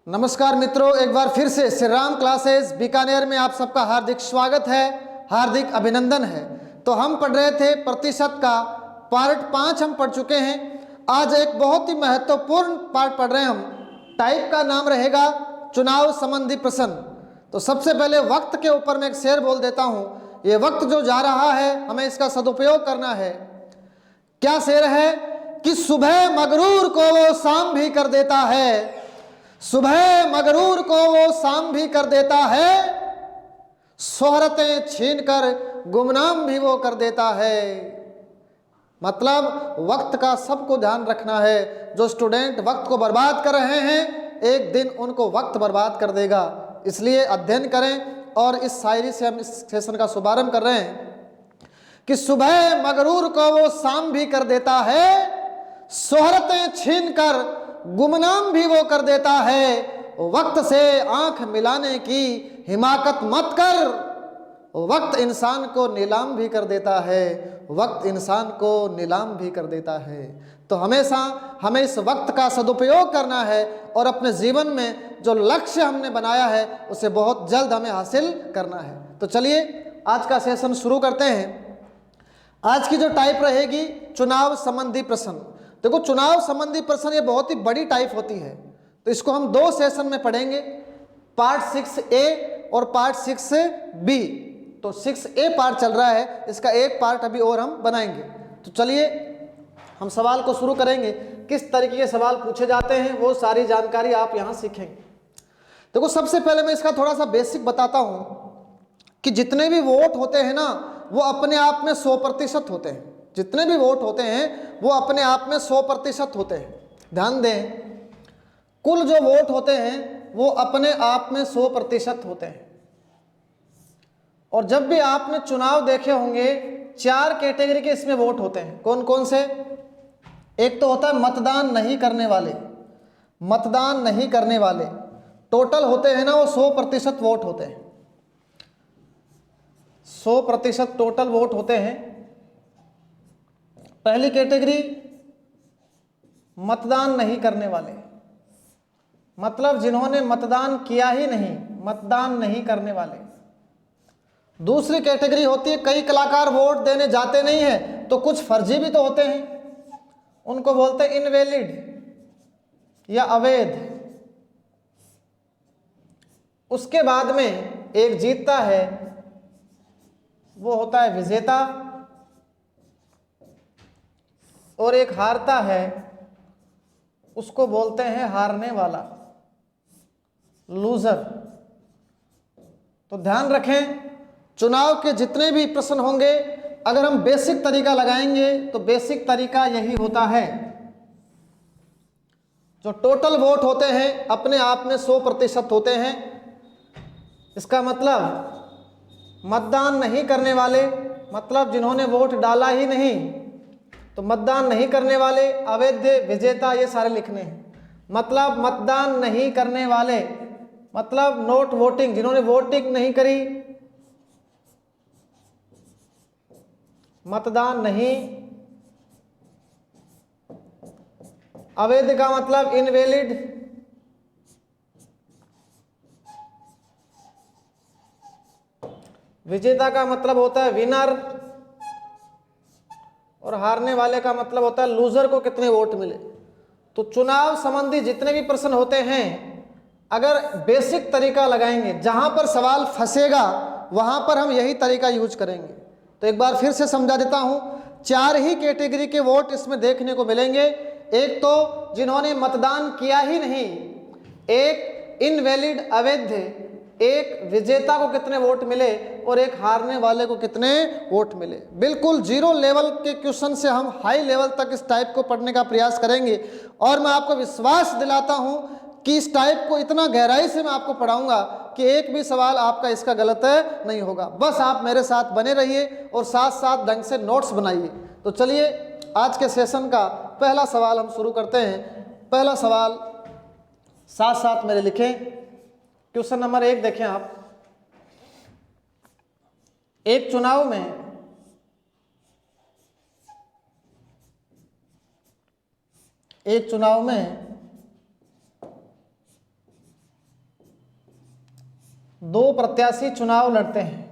नमस्कार मित्रों, एक बार फिर से श्री राम क्लासेस बीकानेर में आप सबका हार्दिक स्वागत है, हार्दिक अभिनंदन है। तो हम पढ़ रहे थे प्रतिशत का पार्ट 5 हम पढ़ चुके हैं। आज एक बहुत ही महत्वपूर्ण पार्ट पढ़ रहे हैं हम। टाइप का नाम रहेगा चुनाव संबंधी प्रश्न। तो सबसे पहले वक्त के ऊपर मैं एक शेर बोल देता हूँ। ये वक्त जो जा रहा है हमें इसका सदुपयोग करना है। क्या शेर है कि सुबह मगरूर को वो शाम भी कर देता है, सुबह मगरूर को वो शाम भी कर देता है, शोहरतें छीन कर गुमनाम भी वो कर देता है। मतलब वक्त का सबको ध्यान रखना है। जो स्टूडेंट वक्त को बर्बाद कर रहे हैं एक दिन उनको वक्त बर्बाद कर देगा। इसलिए अध्ययन करें। और इस शायरी से हम इस सेशन का शुभारंभ कर रहे हैं कि सुबह मगरूर को वो शाम भी कर देता है, शोहरतें छीन कर गुमनाम भी वो कर देता है। वक्त से आंख मिलाने की हिमाकत मत कर, वक्त इंसान को नीलाम भी कर देता है, वक्त इंसान को नीलाम भी कर देता है। तो हमेशा हमें इस वक्त का सदुपयोग करना है और अपने जीवन में जो लक्ष्य हमने बनाया है उसे बहुत जल्द हमें हासिल करना है। तो चलिए आज का सेशन शुरू करते हैं। आज की जो टाइप रहेगी चुनाव संबंधी प्रश्न। देखो, चुनाव संबंधी प्रश्न ये बहुत ही बड़ी टाइप होती है। तो इसको हम 2 सेशन में पढ़ेंगे, पार्ट 6A और पार्ट 6B। तो 6A पार्ट चल रहा है, इसका एक पार्ट अभी और हम बनाएंगे। तो चलिए हम सवाल को शुरू करेंगे। किस तरीके के सवाल पूछे जाते हैं वो सारी जानकारी आप यहाँ सीखेंगे। देखो, सबसे पहले मैं इसका थोड़ा सा बेसिक बताता हूँ कि जितने भी वोट होते हैं ना वो अपने आप में 100% होते हैं। जितने भी वोट होते हैं वो अपने आप में 100% होते हैं। ध्यान दें, कुल जो वोट होते हैं वो अपने आप में 100% होते हैं। और जब भी आपने चुनाव देखे होंगे 4 कैटेगरी के इसमें वोट होते हैं। कौन कौन से? एक तो होता है मतदान नहीं करने वाले। मतदान नहीं करने वाले टोटल होते हैं ना वो 100% वोट होते हैं। 100% टोटल वोट होते हैं। पहली कैटेगरी मतदान नहीं करने वाले, मतलब जिन्होंने मतदान किया ही नहीं, मतदान नहीं करने वाले। दूसरी कैटेगरी होती है कई कलाकार वोट देने जाते नहीं हैं तो कुछ फर्जी भी तो होते हैं, उनको बोलते हैं इनवैलिड या अवैध। उसके बाद में एक जीतता है, वो होता है विजेता, और एक हारता है, उसको बोलते हैं हारने वाला, लूजर। तो ध्यान रखें, चुनाव के जितने भी प्रश्न होंगे अगर हम बेसिक तरीका लगाएंगे तो बेसिक तरीका यही होता है। जो टोटल वोट होते हैं अपने आप में 100% होते हैं। इसका मतलब मतदान नहीं करने वाले, मतलब जिन्होंने वोट डाला ही नहीं, तो मतदान नहीं करने वाले, अवैध, विजेता, ये सारे लिखने हैं। मतलब मतदान नहीं करने वाले मतलब नॉट वोटिंग, जिन्होंने वोटिंग नहीं करी, मतदान नहीं। अवैध का मतलब इनवैलिड, विजेता का मतलब होता है विनर, और हारने वाले का मतलब होता है लूजर को कितने वोट मिले। तो चुनाव संबंधी जितने भी प्रश्न होते हैं अगर बेसिक तरीका लगाएंगे, जहां पर सवाल फंसेगा वहां पर हम यही तरीका यूज करेंगे। तो एक बार फिर से समझा देता हूं, 4 ही कैटेगरी के वोट इसमें देखने को मिलेंगे। एक तो जिन्होंने मतदान किया ही नहीं, एक इनवैलिड अवैध, एक विजेता को कितने वोट मिले और एक हारने वाले को कितने वोट मिले। बिल्कुल 0 लेवल के क्वेश्चन से हम हाई लेवल तक इस टाइप को पढ़ने का प्रयास करेंगे। और मैं आपको विश्वास दिलाता हूं कि इस टाइप को इतना गहराई से मैं आपको पढ़ाऊंगा कि एक भी सवाल आपका इसका गलत नहीं होगा। बस आप मेरे साथ बने रहिए और साथ साथ ढंग से नोट्स बनाइए। तो चलिए आज के सेशन का पहला सवाल हम शुरू करते हैं। पहला सवाल साथ साथ मेरे लिखें। क्वेश्चन नंबर 1 देखें आप। एक चुनाव में दो प्रत्याशी चुनाव लड़ते हैं।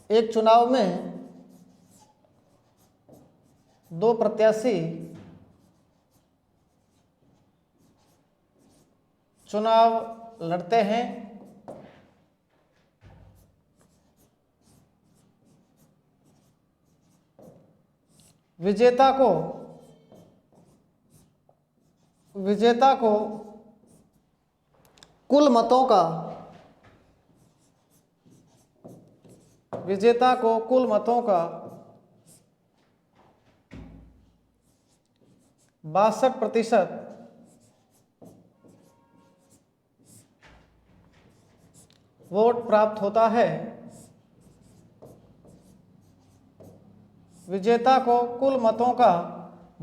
एक चुनाव में दो प्रत्याशी चुनाव लड़ते हैं। विजेता को कुल मतों का 62% वोट प्राप्त होता है। विजेता को कुल मतों का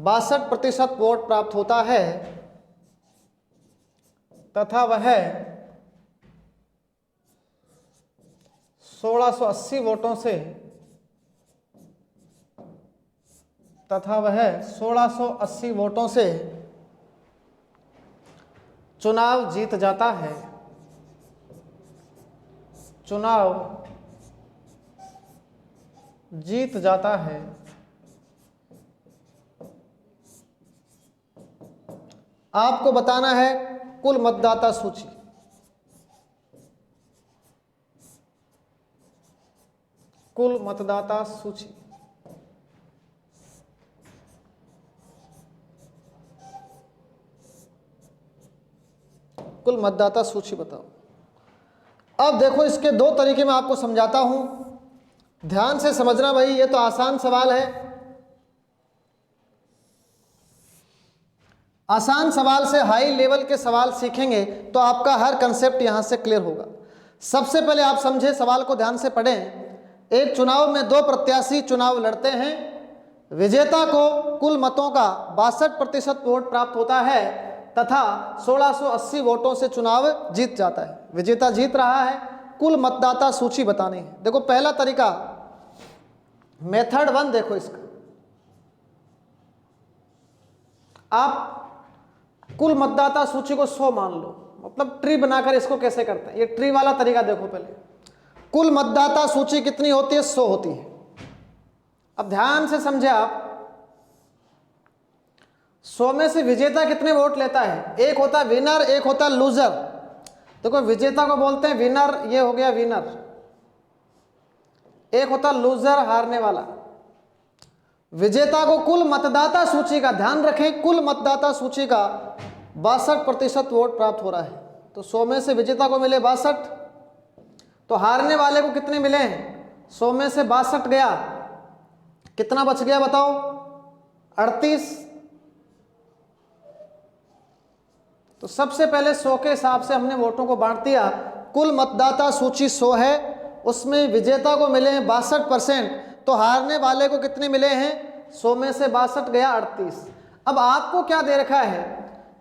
62% वोट प्राप्त होता है तथा वह 1680 वोटों से चुनाव जीत जाता है। आपको बताना है कुल मतदाता सूची। कुल मतदाता सूची बताओ। अब देखो, इसके दो तरीके मैं आपको समझाता हूं, ध्यान से समझना भाई, ये तो आसान सवाल है। आसान सवाल से हाई लेवल के सवाल सीखेंगे तो आपका हर कंसेप्ट यहां से क्लियर होगा। सबसे पहले आप समझे, सवाल को ध्यान से पढ़ें। एक चुनाव में दो प्रत्याशी चुनाव लड़ते हैं। विजेता को कुल मतों का 62% वोट प्राप्त होता है तथा 1680 वोटों से चुनाव जीत जाता है। विजेता जीत रहा है। कुल मतदाता सूची बतानी है। देखो पहला तरीका, मेथड 1 देखो इसका। आप कुल मतदाता सूची को 100 मान लो, मतलब ट्री बनाकर इसको कैसे करते हैं, ये ट्री वाला तरीका देखो। पहले कुल मतदाता सूची कितनी होती है? 100 होती है। अब ध्यान से समझे आप, 100 में से विजेता कितने वोट लेता है? एक होता है विनर, एक होता है लूजर। देखो विजेता को बोलते हैं विनर, ये हो गया विनर। एक होता है लूजर, हारने वाला। विजेता को कुल मतदाता सूची का, ध्यान रखें, कुल मतदाता सूची का 62% वोट प्राप्त हो रहा है। तो 100 में से विजेता को मिले 62, तो हारने वाले को कितने मिले हैं? 100 में से 62 गया, कितना बच गया बताओ? 38। तो सबसे पहले 100 के हिसाब से हमने वोटों को बांट दिया। कुल मतदाता सूची 100 है, उसमें विजेता को मिले हैं 62%, तो हारने वाले को कितने मिले हैं? 100 में से 62 गया 38। अब आपको क्या दे रखा है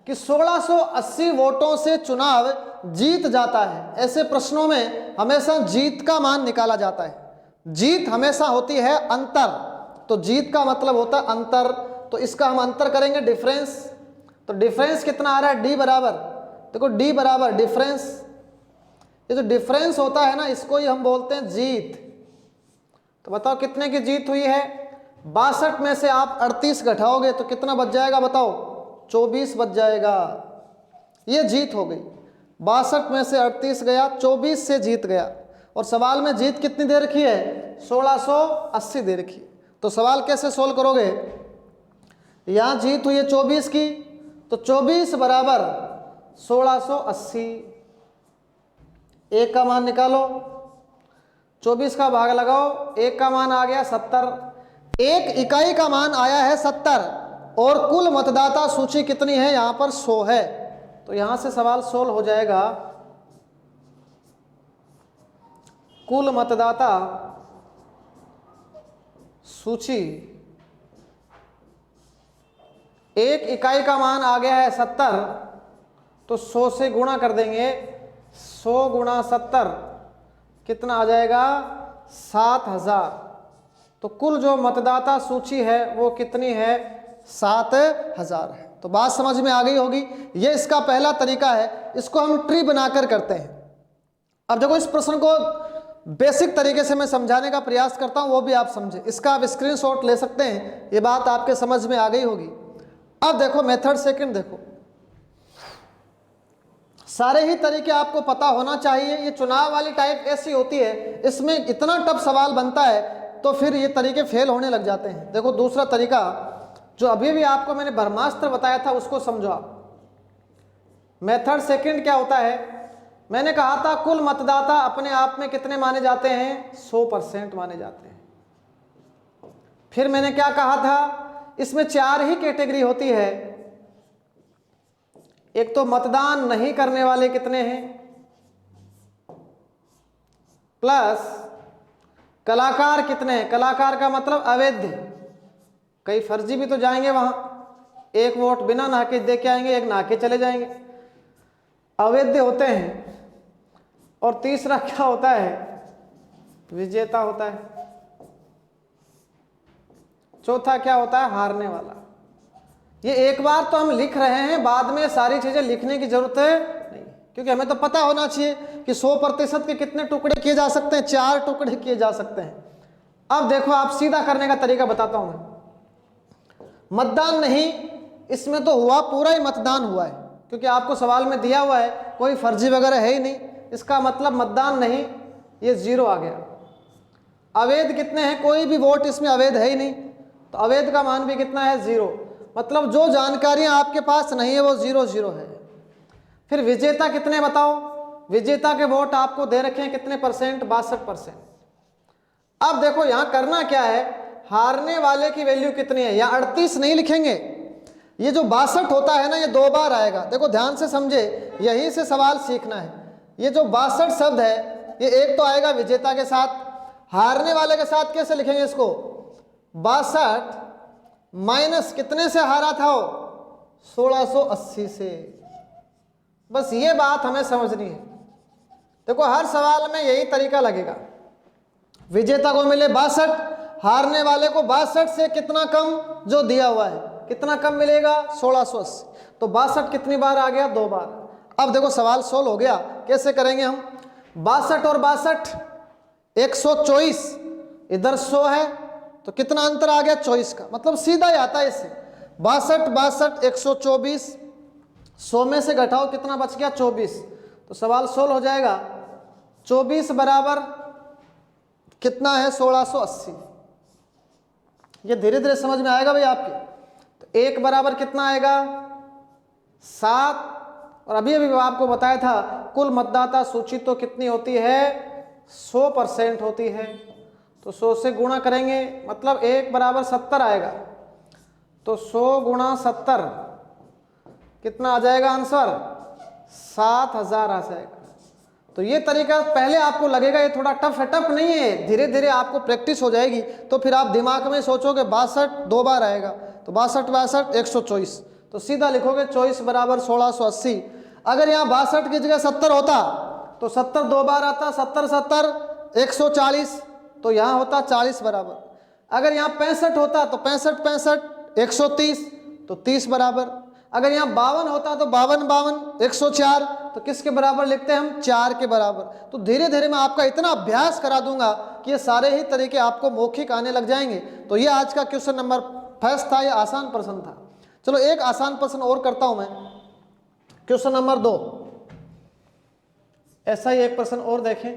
कि 1680 वोटों से चुनाव जीत जाता है। ऐसे प्रश्नों में हमेशा जीत का मान निकाला जाता है। जीत हमेशा होती है अंतर, तो जीत का मतलब होता है अंतर। तो इसका हम अंतर करेंगे, डिफरेंस। तो डिफरेंस कितना आ रहा है? डी बराबर, देखो डी बराबर डिफरेंस। ये जो डिफरेंस होता है ना, इसको ही हम बोलते हैं जीत। तो बताओ कितने की जीत हुई है? 62 में से आप 38 घटाओगे तो कितना बच जाएगा बताओ? 24 बच जाएगा। ये जीत हो गई। 62 में से 38 गया, 24 से जीत गया। और सवाल में जीत कितनी दे रखी है? 1680 दे रखी है। तो सवाल कैसे सोल्व करोगे? यहाँ जीत हुई है 24 की, तो 24 बराबर 1680। एक का मान निकालो, 24 का भाग लगाओ, एक का मान आ गया 70। एक इकाई का मान आया है 70 और कुल मतदाता सूची कितनी है? यहाँ पर 100 है। तो यहाँ से सवाल सोल्व हो जाएगा। कुल मतदाता सूची, एक इकाई का मान आ गया है 70, तो 100 से गुणा कर देंगे। 100 गुणा 70 कितना आ जाएगा? 7000। तो कुल जो मतदाता सूची है वो कितनी है? 7000 है। तो बात समझ में आ गई होगी। ये इसका पहला तरीका है, इसको हम ट्री बनाकर करते हैं। अब देखो इस प्रश्न को बेसिक तरीके से मैं समझाने का प्रयास करता हूं, वो भी आप समझे। इसका आप स्क्रीनशॉट ले सकते हैं, ये बात आपके समझ में आ गई होगी। अब देखो मेथड सेकंड, देखो सारे ही तरीके आपको पता होना चाहिए। ये चुनाव वाली टाइप ऐसी होती है, इसमें इतना टफ सवाल बनता है तो फिर ये तरीके फेल होने लग जाते हैं। देखो दूसरा तरीका जो अभी भी आपको मैंने ब्रह्मास्त्र बताया था, उसको समझो आप। मेथड सेकंड क्या होता है, मैंने कहा था कुल मतदाता अपने आप में कितने माने जाते हैं, 100% माने जाते हैं। फिर मैंने क्या कहा था, इसमें 4 ही कैटेगरी होती है। एक तो मतदान नहीं करने वाले कितने हैं, प्लस कलाकार कितने हैं। कलाकार का मतलब अवैध, कई फर्जी भी तो जाएंगे वहां, एक वोट बिना नाके दे के आएंगे, एक नाके चले जाएंगे, अवैध होते हैं। और तीसरा क्या होता है, विजेता होता है। चौथा क्या होता है, हारने वाला। ये एक बार तो हम लिख रहे हैं, बाद में सारी चीजें लिखने की जरूरत नहीं, क्योंकि हमें तो पता होना चाहिए कि 100% के कितने टुकड़े किए जा सकते हैं, 4 टुकड़े किए जा सकते हैं। अब देखो आप सीधा करने का तरीका बताता हूं मैं। मतदान नहीं, इसमें तो हुआ पूरा ही मतदान हुआ है, क्योंकि आपको सवाल में दिया हुआ है कोई फर्जी वगैरह है ही नहीं, इसका मतलब मतदान नहीं, ये 0 आ गया। अवैध कितने हैं, कोई भी वोट इसमें अवैध है ही नहीं, तो अवैध का मान भी कितना है, 0। मतलब जो जानकारियां आपके पास नहीं है वो 0 0 है। फिर विजेता कितने बताओ, विजेता के वोट आपको दे रखे हैं कितने परसेंट, 62%। अब देखो यहां करना क्या है, हारने वाले की वैल्यू कितनी है, या 38 नहीं लिखेंगे, ये जो 62 होता है ना, ये 2 बार आएगा। देखो ध्यान से समझे, यहीं से सवाल सीखना है। ये जो 62 शब्द है, ये एक तो आएगा विजेता के साथ, हारने वाले के साथ कैसे लिखेंगे इसको, 62 माइनस कितने से हारा था वो, 1680 से। बस ये बात हमें समझनी है। देखो हर सवाल में यही तरीका लगेगा, विजेता को मिले 62, हारने वाले को 62 से कितना कम जो दिया हुआ है, कितना कम मिलेगा, 1680। तो 62 कितनी बार आ गया, 2 बार। अब देखो सवाल सोल्व हो गया। कैसे करेंगे हम, 62 और 62 124, इधर 100 है तो कितना अंतर आ गया, 24 का। मतलब सीधा ही आता है इससे, 62 62 124, 100 में से घटाओ कितना बच गया, 24। तो सवाल सोल्व हो जाएगा। 24 बराबर कितना है, 1680। ये धीरे धीरे समझ में आएगा भाई आपके। तो 1 बराबर कितना आएगा, 7। और अभी अभी आपको बताया था कुल मतदाता सूची तो कितनी होती है, 100% होती है। तो 100 से गुणा करेंगे, मतलब 1 बराबर 70 आएगा। तो 100 गुणा 70 कितना आ जाएगा आंसर, 7000 आ जाएगा। तो ये तरीका पहले आपको लगेगा ये थोड़ा टफ है, टफ नहीं है, धीरे धीरे आपको प्रैक्टिस हो जाएगी। तो फिर आप दिमाग में सोचोगे 62 2 बार आएगा, तो 62 62 124, तो सीधा लिखोगे 24 बराबर 1680। अगर यहाँ 62 की जगह 70 होता तो 70 2 बार आता, 70 70 140, तो यहाँ होता 40 बराबर। अगर यहाँ 65 होता तो 65 65 130, तो 30 बराबर। अगर यहाँ 52 होता तो 52 52 104, तो किसके बराबर लिखते हैं हम, 4 के बराबर। तो धीरे धीरे मैं आपका इतना अभ्यास करा दूंगा कि ये सारे ही तरीके आपको मौखिक आने लग जाएंगे। तो ये आज का क्वेश्चन नंबर 1 था, ये आसान प्रश्न था। चलो एक आसान प्रश्न और करता हूं मैं, क्वेश्चन नंबर 2। ऐसा ही एक प्रश्न और देखें।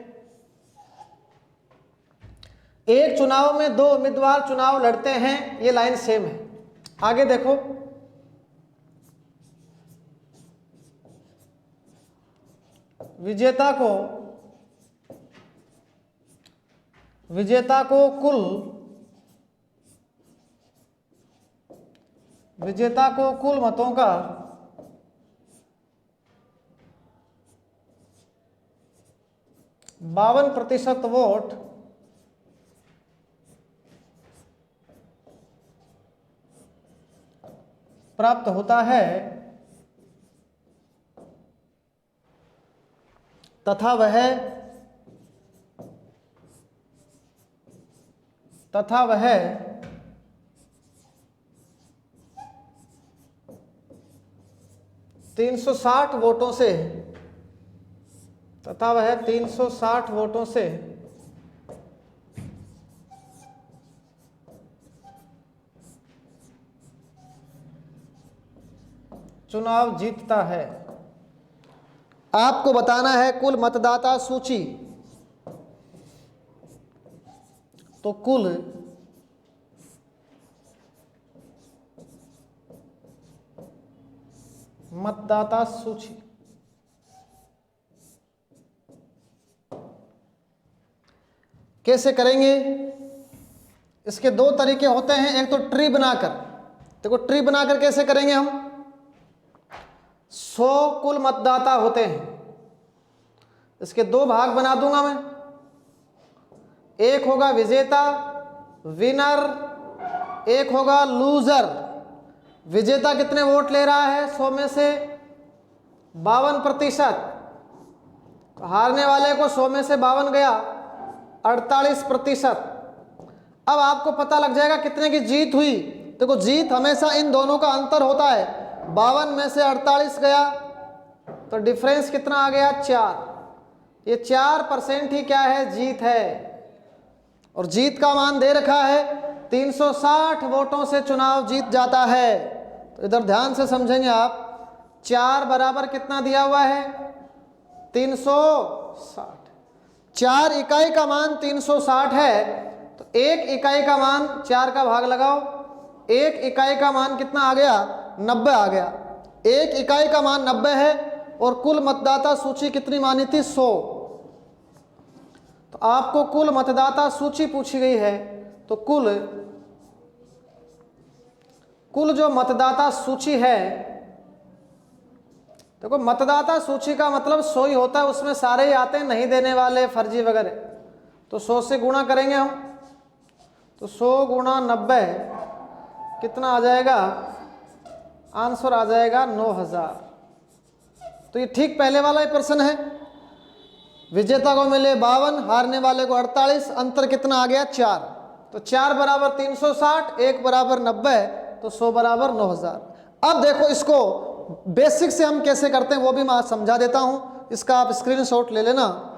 एक चुनाव में 2 उम्मीदवार चुनाव लड़ते हैं, ये लाइन सेम है। आगे देखो, विजेता को कुल मतों का 52% वोट प्राप्त होता है, तथा वह 360 वोटों से तथा वह 360 वोटों से चुनाव जीतता है। आपको बताना है कुल मतदाता सूची। तो कुल मतदाता सूची कैसे करेंगे? इसके दो तरीके होते हैं। एक तो ट्री बनाकर, देखो ट्री बनाकर कैसे करेंगे हम। 100 कुल मतदाता होते हैं, इसके दो भाग बना दूंगा मैं। एक होगा विजेता विनर, एक होगा लूजर। विजेता कितने वोट ले रहा है? 100 में से 52%। तो हारने वाले को 100 में से 52 गया, 48%। अब आपको पता लग जाएगा कितने की जीत हुई। देखो जीत हमेशा इन दोनों का अंतर होता है। 52 में से 48 गया तो डिफरेंस कितना आ गया? 4। ये 4% ही क्या है? जीत है। और जीत का मान दे रखा है 360 वोटों से चुनाव जीत जाता है। तो इधर ध्यान से समझेंगे आप। 4 बराबर कितना दिया हुआ है? 360। 4 इकाई का मान 360 है, तो 1 इकाई का मान 4 का भाग लगाओ। 1 इकाई का मान कितना आ गया? 90 आ गया। 1 इकाई का मान 90 है और कुल मतदाता सूची कितनी मानी थी? 100। तो आपको कुल मतदाता सूची पूछी गई है, तो कुल जो मतदाता सूची है, देखो मतदाता सूची का मतलब 100 ही होता है, उसमें सारे ही आते हैं, नहीं देने वाले फर्जी वगैरह। तो 100 से गुणा करेंगे हम, तो 100 गुणा 90 कितना आ जाएगा? आंसर आ जाएगा 9000। तो ये ठीक पहले वाला ही प्रश्न है। विजेता को मिले 52, हारने वाले को 48, अंतर कितना आ गया? 4। तो 4 बराबर 360, 1 बराबर 90, तो 100 बराबर 9000। अब देखो इसको बेसिक से हम कैसे करते हैं वो भी मैं समझा देता हूं, इसका आप स्क्रीनशॉट ले लेना।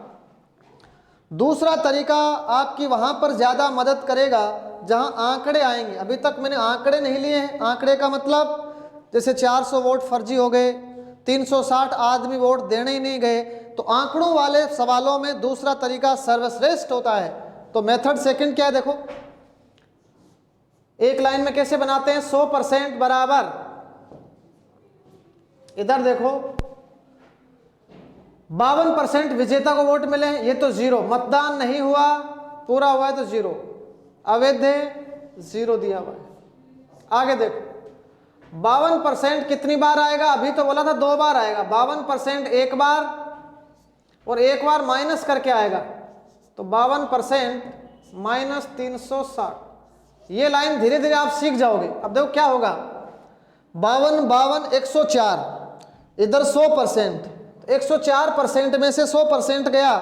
दूसरा तरीका आपकी वहां पर ज़्यादा मदद करेगा जहां आंकड़े आएंगे। अभी तक मैंने आंकड़े नहीं लिए हैं। आंकड़े का मतलब जैसे 400 वोट फर्जी हो गए, 360 आदमी वोट देने ही नहीं गए। तो आंकड़ों वाले सवालों में दूसरा तरीका सर्वश्रेष्ठ होता है। तो मेथड सेकंड क्या है? देखो एक लाइन में कैसे बनाते हैं? 100% बराबर, इधर देखो 52% विजेता को वोट मिले, ये तो 0, मतदान नहीं हुआ, पूरा हुआ है तो 0, अवैध है 0 दिया हुआ है। आगे देखो 52% कितनी बार आएगा? अभी तो बोला था 2 बार आएगा। 52% एक बार और एक बार माइनस करके आएगा, तो 52% माइनस 360। ये लाइन धीरे धीरे आप सीख जाओगे। अब देखो क्या होगा, 52 52 104, इधर 100%, तो 104% में से 100% गया,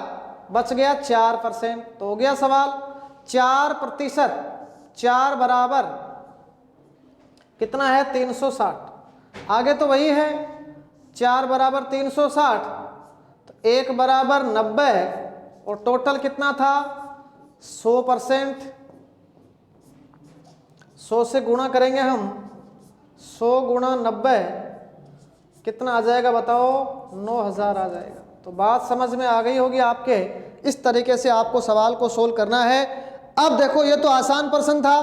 बच गया 4%। तो हो गया सवाल 4%। 4 बराबर कितना है? 360। आगे तो वही है, 4 बराबर 360, तो 1 बराबर 90 और टोटल कितना था? 100%। 100 से गुणा करेंगे हम, 100 गुणा 90 कितना आ जाएगा बताओ? 9000 आ जाएगा। तो बात समझ में आ गई होगी आपके। इस तरीके से आपको सवाल को सोल्व करना है। अब देखो ये तो आसान प्रश्न था।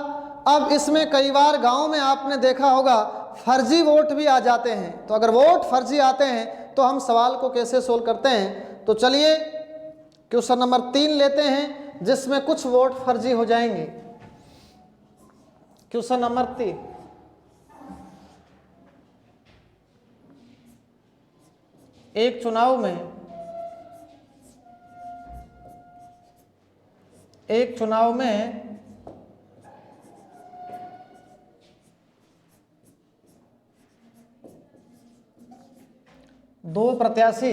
अब इसमें कई बार गांव में आपने देखा होगा फर्जी वोट भी आ जाते हैं। तो अगर वोट फर्जी आते हैं तो हम सवाल को कैसे सोल्व करते हैं? तो चलिए क्वेश्चन नंबर 3 लेते हैं जिसमें कुछ वोट फर्जी हो जाएंगे। क्वेश्चन नंबर 3, एक चुनाव में दो प्रत्याशी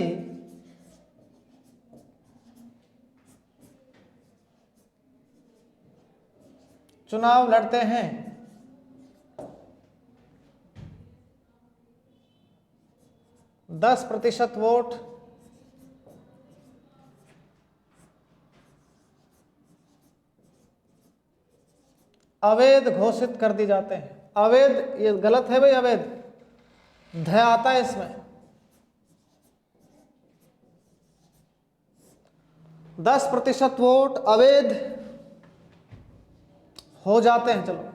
चुनाव लड़ते हैं। 10% वोट अवैध घोषित कर दिए जाते हैं। अवैध, ये गलत है भाई, अवैध ध आता है इसमें। 10% वोट अवैध हो जाते हैं। चलो,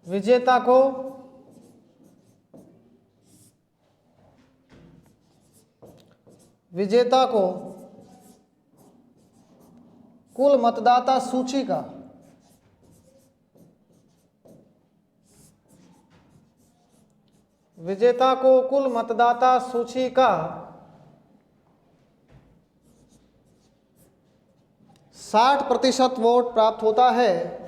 विजेता को कुल मतदाता सूची का विजेता को कुल मतदाता सूची का 60% वोट प्राप्त होता है।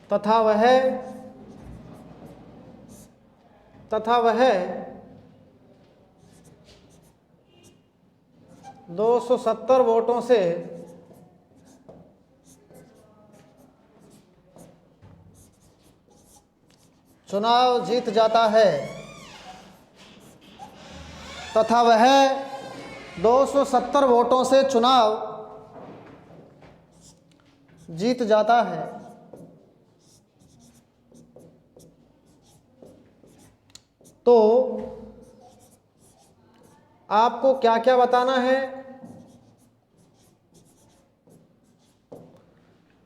तथा वह 270 वोटों से चुनाव जीत जाता है। तथा वह 270 वोटों से चुनाव जीत जाता है। तो आपको क्या क्या बताना है?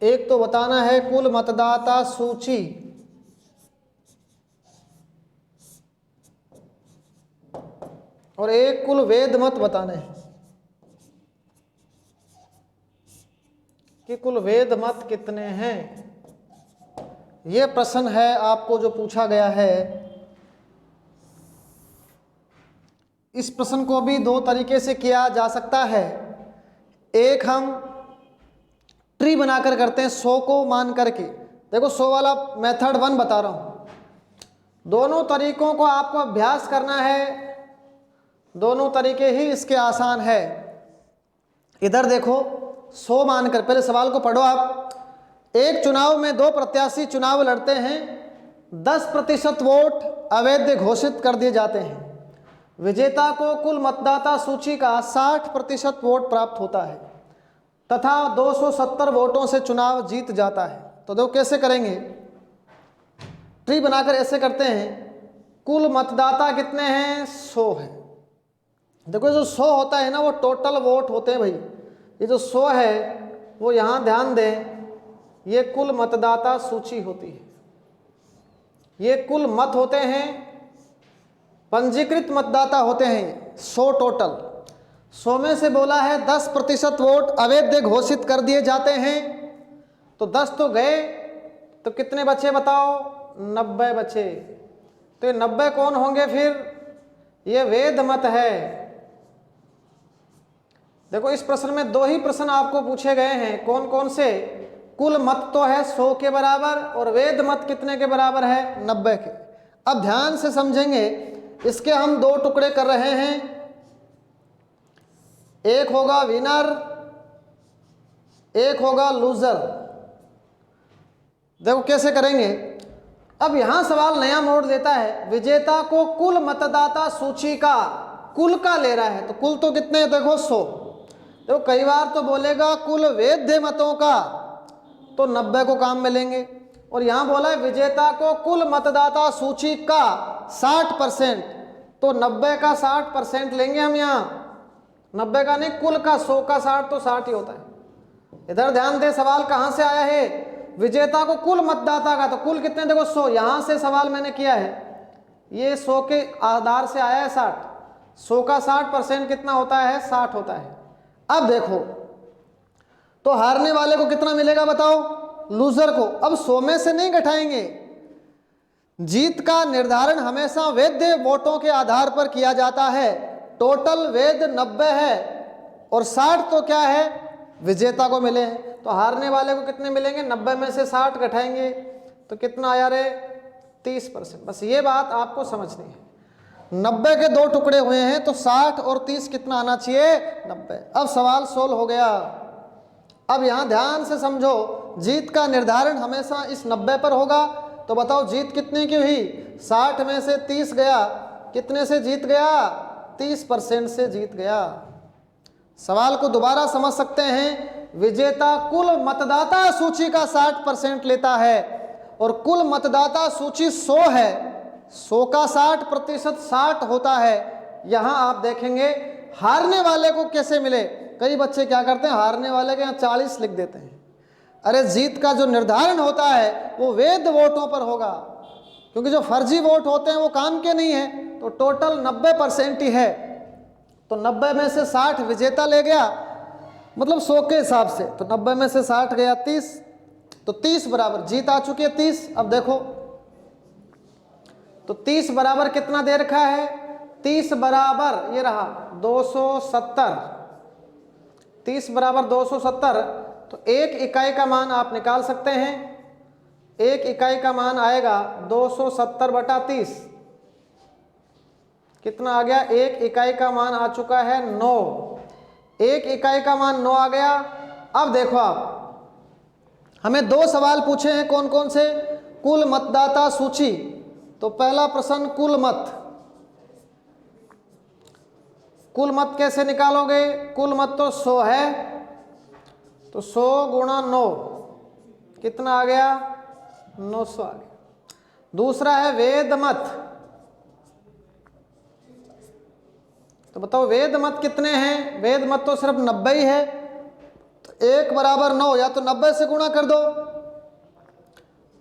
एक तो बताना है कुल मतदाता सूची, और एक कुल वैध मत बताने हैं कि कुल वैध मत कितने हैं। यह प्रश्न है आपको जो पूछा गया है। इस प्रश्न को भी दो तरीके से किया जा सकता है। एक हम ट्री बनाकर करते हैं 100 को मान करके। देखो 100 वाला मेथड 1 बता रहा हूं। दोनों तरीकों को आपको अभ्यास करना है। दोनों तरीके ही इसके आसान है। इधर देखो 100 मानकर, पहले सवाल को पढ़ो आप। एक चुनाव में 2 प्रत्याशी चुनाव लड़ते हैं। 10% वोट अवैध घोषित कर दिए जाते हैं। विजेता को कुल मतदाता सूची का 60% वोट प्राप्त होता है तथा 270 वोटों से चुनाव जीत जाता है। तो देखो कैसे करेंगे। ट्री बनाकर ऐसे करते हैं, कुल मतदाता कितने हैं? 100 है। देखो जो 100 होता है ना, वो टोटल वोट होते हैं भाई। ये जो 100 है वो यहाँ ध्यान दें, ये कुल मतदाता सूची होती है। ये कुल मत होते हैं, पंजीकृत मतदाता होते हैं 100 टोटल। 100 में से बोला है 10% वोट अवैध घोषित कर दिए जाते हैं। तो 10 तो गए, तो कितने बचे बताओ? 90 बचे। तो ये 90 कौन होंगे फिर? ये वैध मत है। देखो इस प्रश्न में 2 ही प्रश्न आपको पूछे गए हैं। कौन कौन से? कुल मत तो है 100 के बराबर, और वैध मत कितने के बराबर है? 90 के। अब ध्यान से समझेंगे। इसके हम 2 टुकड़े कर रहे हैं। एक होगा विनर, एक होगा लूजर। देखो कैसे करेंगे। अब यहां सवाल नया मोड़ देता है। विजेता को कुल मतदाता सूची का कुल का ले रहा है। तो कुल तो कितने हैं? देखो 100। देखो कई बार तो बोलेगा कुल वैध मतों का, तो 90 को काम में लेंगे। और यहां बोला है विजेता को कुल मतदाता सूची का 60%, तो 90 का 60% लेंगे हम। यहाँ 90 का नहीं, कुल का। 100 का 60 तो 60 ही होता है। इधर ध्यान दे, सवाल कहां से आया है? विजेता को कुल मतदाता का। तो कुल कितने? देखो 100। यहां से सवाल मैंने किया है, ये 100 के आधार से आया है 60। 100 का 60% कितना होता है? 60 होता है। अब देखो, तो हारने वाले को कितना मिलेगा बताओ? लूजर को। अब 100 में से नहीं घटाएंगे। जीत का निर्धारण हमेशा वैध वोटों के आधार पर किया जाता है। टोटल वैध 90 है, और 60 तो क्या है? विजेता को मिले हैं। तो हारने वाले को कितने मिलेंगे? 90 में से 60 घटाएंगे तो कितना आया रे? 30%। बस ये बात आपको समझनी है। 90 के 2 टुकड़े हुए हैं तो 60 और 30 कितना आना चाहिए? 90। अब सवाल सोल्व हो गया। अब यहाँ ध्यान से समझो, जीत का निर्धारण हमेशा इस 90 पर होगा। तो बताओ जीत कितने की हुई? 60 में से 30 गया, कितने से जीत गया? 30% से जीत गया। सवाल को दोबारा समझ सकते हैं। विजेता कुल मतदाता सूची का 60% लेता है और कुल मतदाता सूची 100 है, 100 का 60% 60 होता है। यहाँ आप देखेंगे हारने वाले को कैसे मिले। कई बच्चे क्या करते हैं, हारने वाले के यहाँ 40 लिख देते हैं। अरे जीत का जो निर्धारण होता है वो वैध वोटों पर होगा, क्योंकि जो फर्जी वोट होते हैं वो काम के नहीं है। तो टोटल 90% ही है, तो 90 में से 60 विजेता ले गया, मतलब 100 के हिसाब से। तो 90 में से 60 गया 30, तो 30 बराबर जीत आ चुकी है 30। अब देखो तो 30 बराबर कितना दे रखा है? 30 बराबर ये रहा 270। 30 बराबर 270, तो 1 इकाई का मान आप निकाल सकते हैं। 1 इकाई का मान आएगा 270/30। कितना आ गया? 1 इकाई का मान आ चुका है 9। 1 इकाई का मान 9 आ गया। अब देखो आप, हमें 2 सवाल पूछे हैं। कौन कौन से? कुल मतदाता सूची। तो पहला प्रश्न कुल मत। कुल मत कैसे निकालोगे? कुल मत तो 100 है, तो 100 गुणा 9 कितना आ गया? 900 आ गया। दूसरा है वेद मत। तो बताओ वेद मत कितने हैं? वेद मत तो सिर्फ 90 ही है। तो 1 बराबर 9, या तो 90 से गुणा कर दो।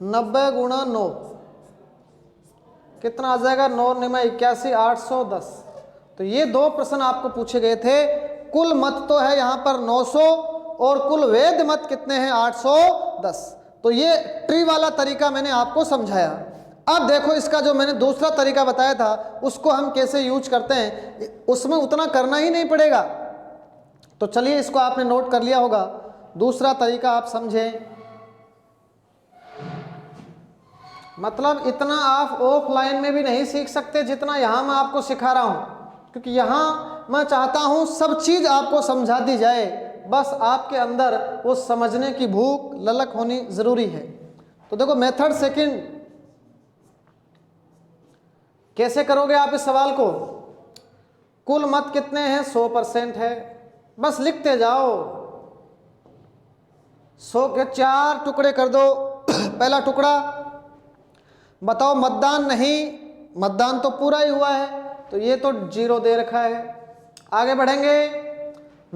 90 गुणा 9 कितना आ जाएगा? 9 9 81, 810। तो ये 2 प्रश्न आपको पूछे गए थे। कुल मत तो है यहाँ पर 900 और कुल वेद मत कितने हैं? 810। तो ये ट्री वाला तरीका मैंने आपको समझाया। अब देखो इसका जो मैंने दूसरा तरीका बताया था उसको हम कैसे यूज करते हैं, उसमें उतना करना ही नहीं पड़ेगा। तो चलिए इसको आपने नोट कर लिया होगा। दूसरा तरीका आप समझें, मतलब इतना आप ऑफलाइन में भी नहीं सीख सकते जितना यहाँ मैं आपको सिखा रहा हूँ, क्योंकि यहाँ मैं चाहता हूँ सब चीज़ आपको समझा दी जाए, बस आपके अंदर वो समझने की भूख ललक होनी ज़रूरी है। तो देखो मेथड सेकंड, कैसे करोगे आप इस सवाल को? कुल मत कितने हैं? 100% है, बस लिखते जाओ। 100 के 4 टुकड़े कर दो। पहला टुकड़ा, बताओ मतदान नहीं, मतदान तो पूरा ही हुआ है, तो ये तो 0 दे रखा है। आगे बढ़ेंगे।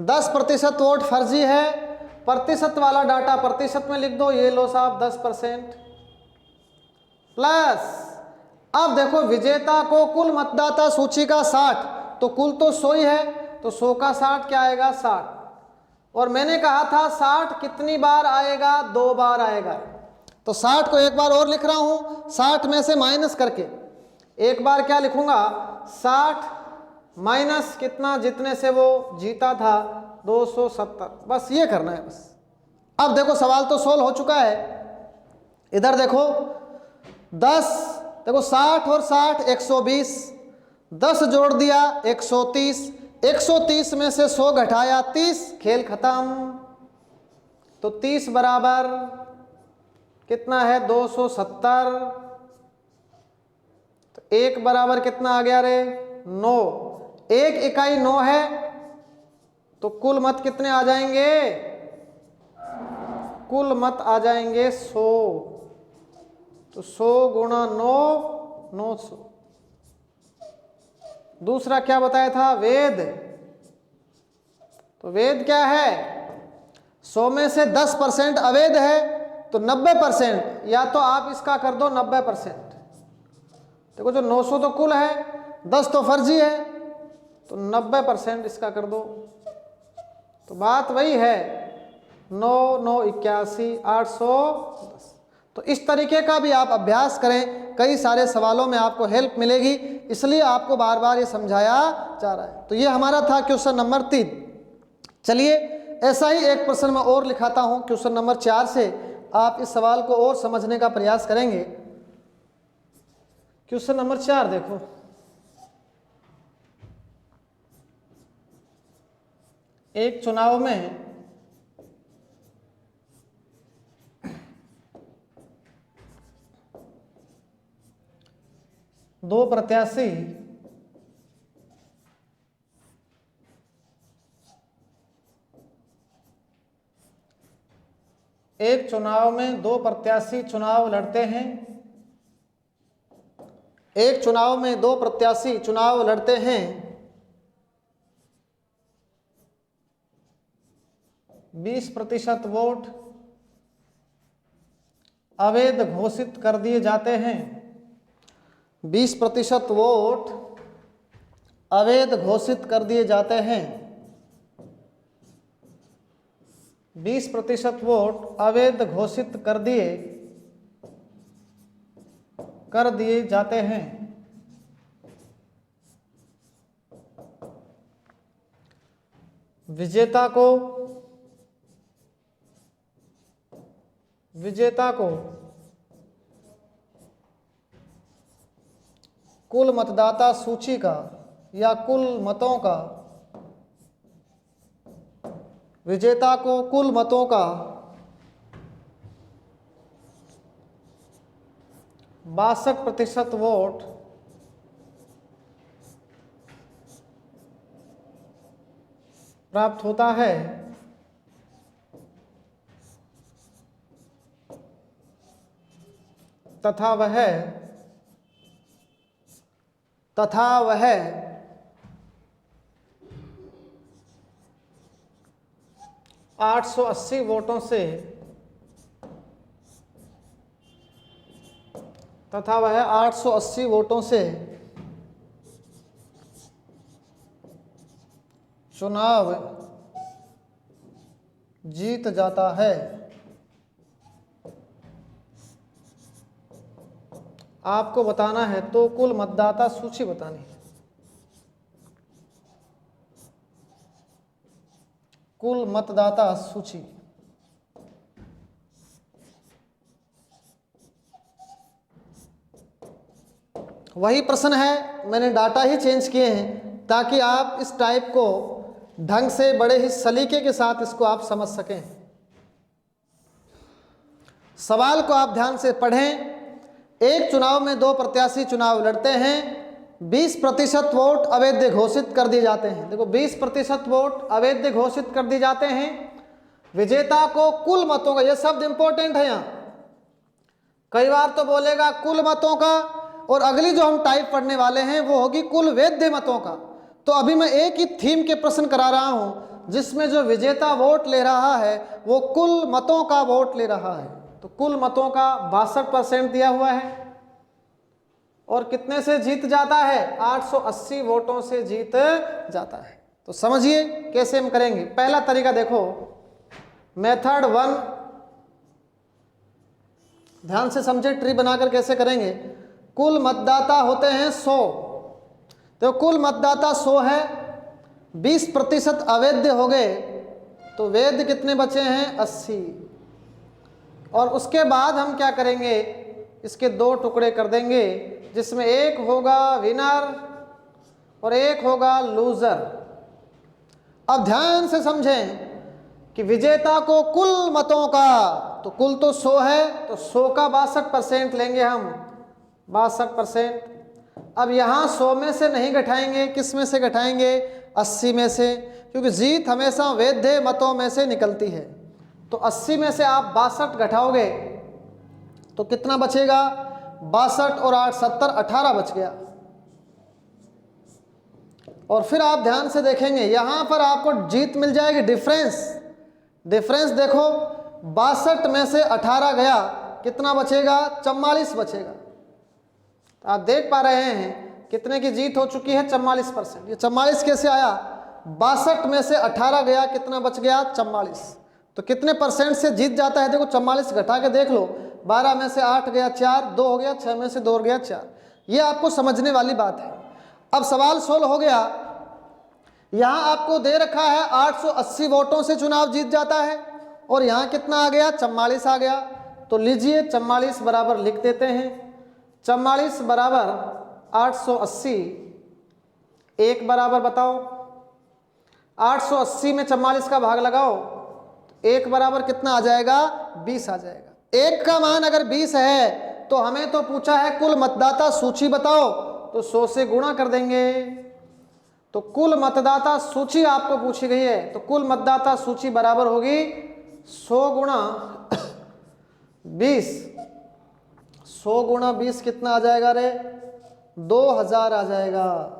10% वोट फर्जी है, प्रतिशत वाला डाटा प्रतिशत में लिख दो, ये लो साहब 10%। प्लस अब देखो विजेता को कुल मतदाता सूची का 60, तो कुल तो 100 ही है, तो 100 का 60 क्या आएगा? 60। और मैंने कहा था 60 कितनी बार आएगा? 2 बार आएगा। तो 60 को एक बार और लिख रहा हूं, 60 में से माइनस करके एक बार क्या लिखूंगा? 60 माइनस कितना जितने से वो जीता था? 270। बस ये करना है बस। अब देखो सवाल तो सोल्व हो चुका है। इधर देखो 10, देखो 60 और 60 120, 10 जोड़ दिया 130, 130 में से 100 घटाया 30, खेल खत्म। तो 30 बराबर कितना है? 270। तो 1 बराबर कितना आ गया रे? 9। 1 इकाई 9 है, तो कुल मत कितने आ जाएंगे? कुल मत आ जाएंगे 100। तो 100 गुणा 9, 900। दूसरा क्या बताया था? वेद। तो वेद क्या है? 100 में से 10% अवैध है, तो 90%, या तो आप इसका कर दो 90%। देखो जो 900 तो कुल है, 10 तो फर्जी है, तो 90% इसका कर दो। तो बात वही है, 9 9 81 810। तो इस तरीके का भी आप अभ्यास करें, कई सारे सवालों में आपको हेल्प मिलेगी, इसलिए आपको बार बार ये समझाया जा रहा है। तो ये हमारा था क्वेश्चन नंबर 3। चलिए ऐसा ही एक प्रश्न मैं और लिखाता हूँ क्वेश्चन नंबर 4 से। आप इस सवाल को और समझने का प्रयास करेंगे। क्वेश्चन नंबर 4 देखो, एक चुनाव में दो प्रत्याशी एक चुनाव में दो प्रत्याशी चुनाव लड़ते हैं, एक चुनाव में दो प्रत्याशी चुनाव लड़ते हैं, 20% वोट अवैध घोषित कर दिए जाते हैं, 20% वोट अवैध घोषित कर दिए जाते हैं, 20% वोट अवैध घोषित कर दिए जाते हैं। विजेता को कुल मतदाता सूची का या कुल मतों का, विजेता को कुल मतों का 62% वोट प्राप्त होता है, तथा वह 880 वोटों से चुनाव जीत जाता है। आपको बताना है तो कुल मतदाता सूची बतानी है, कुल मतदाता सूची। वही प्रश्न है, मैंने डाटा ही चेंज किए हैं ताकि आप इस टाइप को ढंग से बड़े ही सलीके के साथ इसको आप समझ सकें। सवाल को आप ध्यान से पढ़ें। एक चुनाव में दो प्रत्याशी चुनाव लड़ते हैं, 20% वोट अवैध घोषित कर दिए जाते हैं। देखो 20% वोट अवैध घोषित कर दिए जाते हैं। विजेता को कुल मतों का, यह शब्द इंपॉर्टेंट है यहाँ, कई बार तो बोलेगा कुल मतों का, और अगली जो हम टाइप पढ़ने वाले हैं वो होगी कुल वैध मतों का। तो अभी मैं एक ही थीम के प्रश्न करा रहा हूं जिसमें जो विजेता वोट ले रहा है वो कुल मतों का वोट ले रहा है। तो कुल मतों का 62% दिया हुआ है, और कितने से जीत जाता है? 880 वोटों से जीत जाता है। तो समझिए कैसे हम करेंगे। पहला तरीका देखो, मेथड 1, ध्यान से समझे, ट्री बनाकर कैसे करेंगे। कुल मतदाता होते हैं 100, तो कुल मतदाता 100 है, 20% अवैध हो गए, तो वैध कितने बचे हैं? 80। और उसके बाद हम क्या करेंगे, इसके दो टुकड़े कर देंगे, जिसमें एक होगा विनर और एक होगा लूजर। अब ध्यान से समझें कि विजेता को कुल मतों का, तो कुल तो 100 है, तो 100 का 62% लेंगे हम, 62%। अब यहाँ 100 में से नहीं घटाएंगे, किस में से घटाएंगे? 80 में से, क्योंकि जीत हमेशा वैध मतों में से निकलती है। तो 80 में से आप 62 घटाओगे तो कितना बचेगा? 62 और 8 70, 18 बच गया। और फिर आप ध्यान से देखेंगे यहाँ पर आपको जीत मिल जाएगी, डिफरेंस देखो, 62 में से 18 गया, कितना बचेगा? 44 बचेगा। तो आप देख पा रहे हैं कितने की जीत हो चुकी है? 44%। ये 44 कैसे आया? 62 में से 18 गया, कितना बच गया? 44। तो कितने परसेंट से जीत जाता है? देखो 44 घटा के देख लो, 12 में से 8 गया 4, 2 हो गया, 6 में से 2 गया 4। ये आपको समझने वाली बात है। अब सवाल सोल्व हो गया। यहाँ आपको दे रखा है 880 वोटों से चुनाव जीत जाता है, और यहाँ कितना आ गया? 44 आ गया। तो लीजिए 44 बराबर लिख देते हैं। 44 बराबर 880, एक बराबर बताओ 880 में 44 का भाग लगाओ, एक बराबर कितना आ जाएगा? 20 आ जाएगा। एक का मान अगर 20 है तो हमें तो पूछा है कुल मतदाता सूची बताओ, तो 100 से गुणा कर देंगे। तो कुल मतदाता सूची आपको पूछी गई है, तो कुल मतदाता सूची बराबर होगी 100 गुणा 20। 100 गुणा 20 कितना आ जाएगा रे? 2000 आ जाएगा।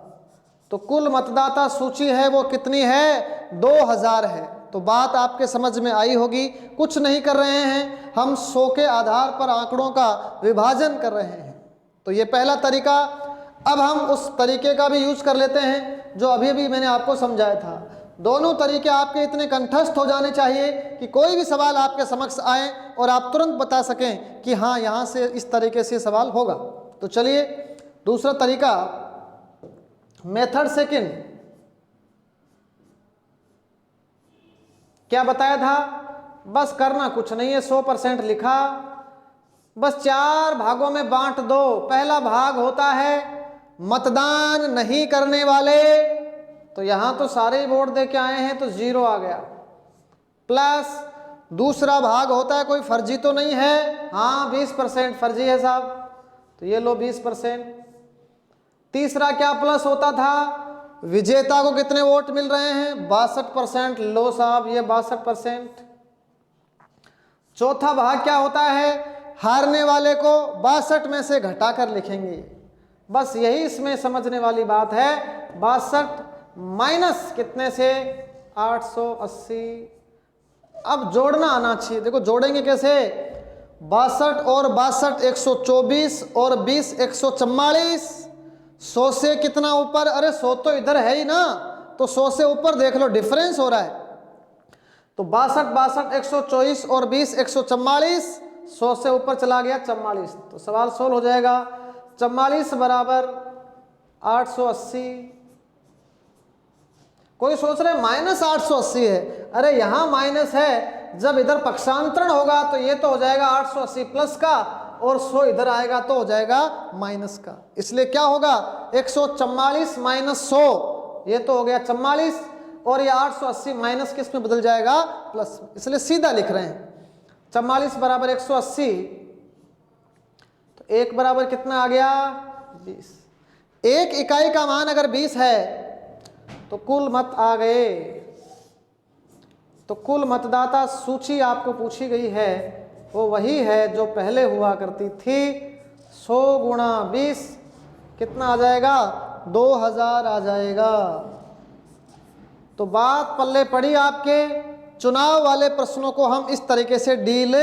तो कुल मतदाता सूची है वो कितनी है? 2000 है। तो बात आपके समझ में आई होगी। कुछ नहीं कर रहे हैं, हम 100 के आधार पर आंकड़ों का विभाजन कर रहे हैं। तो ये पहला तरीका। अब हम उस तरीके का भी यूज कर लेते हैं जो अभी भी मैंने आपको समझाया था। दोनों तरीके आपके इतने कंठस्थ हो जाने चाहिए कि कोई भी सवाल आपके समक्ष आए और आप तुरंत बता सकें कि हाँ यहाँ से इस तरीके से सवाल होगा। तो चलिए दूसरा तरीका, मेथड सेकंड। क्या बताया था? बस करना कुछ नहीं है, 100% लिखा, बस 4 भागों में बांट दो। पहला भाग होता है मतदान नहीं करने वाले, तो यहां तो सारे ही वोट दे के आए हैं तो 0 आ गया, प्लस दूसरा भाग होता है कोई फर्जी तो नहीं है, हाँ 20% फर्जी है साहब, तो ये लो 20%। तीसरा क्या प्लस होता था? विजेता को कितने वोट मिल रहे हैं? 62%, लो साहब ये 62%। चौथा भाग क्या होता है? हारने वाले को 62 में से घटाकर लिखेंगे। बस यही इसमें समझने वाली बात है। 62 माइनस कितने से? 880। अब जोड़ना आना चाहिए। देखो जोड़ेंगे कैसे? 62 और 62 124 और 20 144। 100 से कितना ऊपर? अरे 100 तो इधर है ही ना, तो 100 से ऊपर देख लो, डिफरेंस हो रहा है। तो 62 124 और 20 144, 100 से ऊपर चला गया 44, तो सवाल सोल्व हो जाएगा। 44 बराबर 880। कोई सोच रहे माइनस 880 है, अरे यहां माइनस है, जब इधर पक्षांतरण होगा तो ये तो हो जाएगा 880 प्लस का, और 100 इधर आएगा तो हो जाएगा माइनस का। इसलिए क्या होगा? 144 माइनस 100, ये तो हो गया 44, और ये 880 माइनस किस में बदल जाएगा? प्लस। इसलिए सीधा लिख रहे हैं 44 बराबर 180, तो 1 बराबर कितना आ गया? 20। एक इकाई का मान अगर 20 है तो कुल मत आ गए। तो कुल मतदाता सूची आपको पूछी गई है वो वही है जो पहले हुआ करती थी। 100 गुणा 20 कितना आ जाएगा? 2000 आ जाएगा। तो बात पल्ले पड़ी आपके। चुनाव वाले प्रश्नों को हम इस तरीके से डील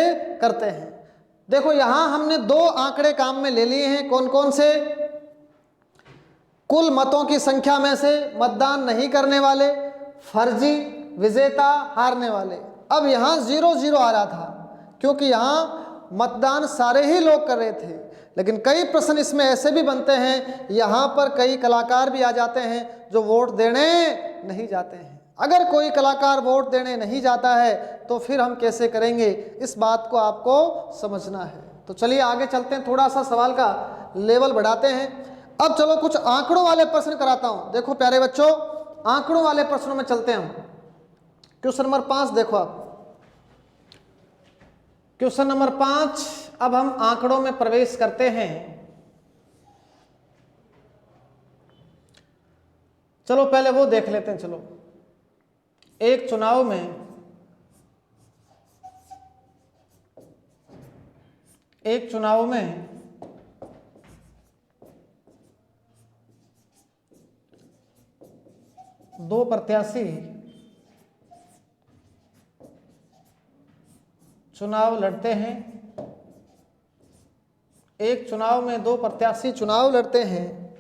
करते हैं। देखो यहां हमने 2 आंकड़े काम में ले लिए हैं। कौन कौन से? कुल मतों की संख्या में से मतदान नहीं करने वाले, फर्जी, विजेता, हारने वाले। अब यहां 0-0 आ रहा था क्योंकि यहां मतदान सारे ही लोग कर रहे थे, लेकिन कई प्रश्न इसमें ऐसे भी बनते हैं, यहां पर कई कलाकार भी आ जाते हैं जो वोट देने नहीं जाते हैं। अगर कोई कलाकार वोट देने नहीं जाता है तो फिर हम कैसे करेंगे? इस बात को आपको समझना है। तो चलिए आगे चलते हैं, थोड़ा सा सवाल का लेवल बढ़ाते हैं। अब चलो कुछ आंकड़ों वाले प्रश्न कराता हूं। देखो प्यारे बच्चों, आंकड़ों वाले प्रश्नों में चलते हैं। क्वेश्चन नंबर 5 देखो आप। क्वेश्चन नंबर 5, अब हम आंकड़ों में प्रवेश करते हैं। चलो पहले वो देख लेते हैं। चलो, एक चुनाव में 2 प्रत्याशी चुनाव लड़ते हैं। एक चुनाव में 2 प्रत्याशी चुनाव लड़ते हैं।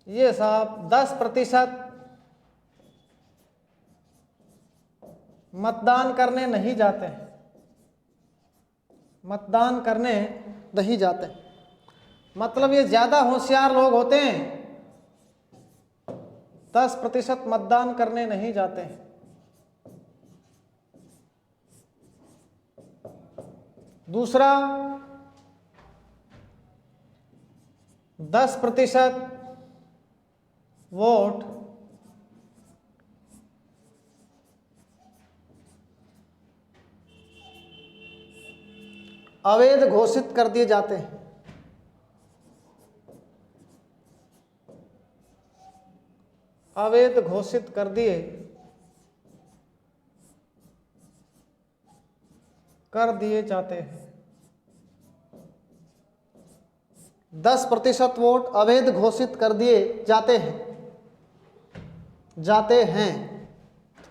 ये साहब 10% मतदान करने नहीं जाते हैं। मतदान करने नहीं जाते, मतलब ये ज्यादा होशियार लोग होते हैं। 10% मतदान करने नहीं जाते हैं। दूसरा, 10% वोट अवैध घोषित कर दिए जाते हैं। अवैध घोषित कर दिए जाते हैं। 10% वोट अवैध घोषित कर दिए जाते हैं।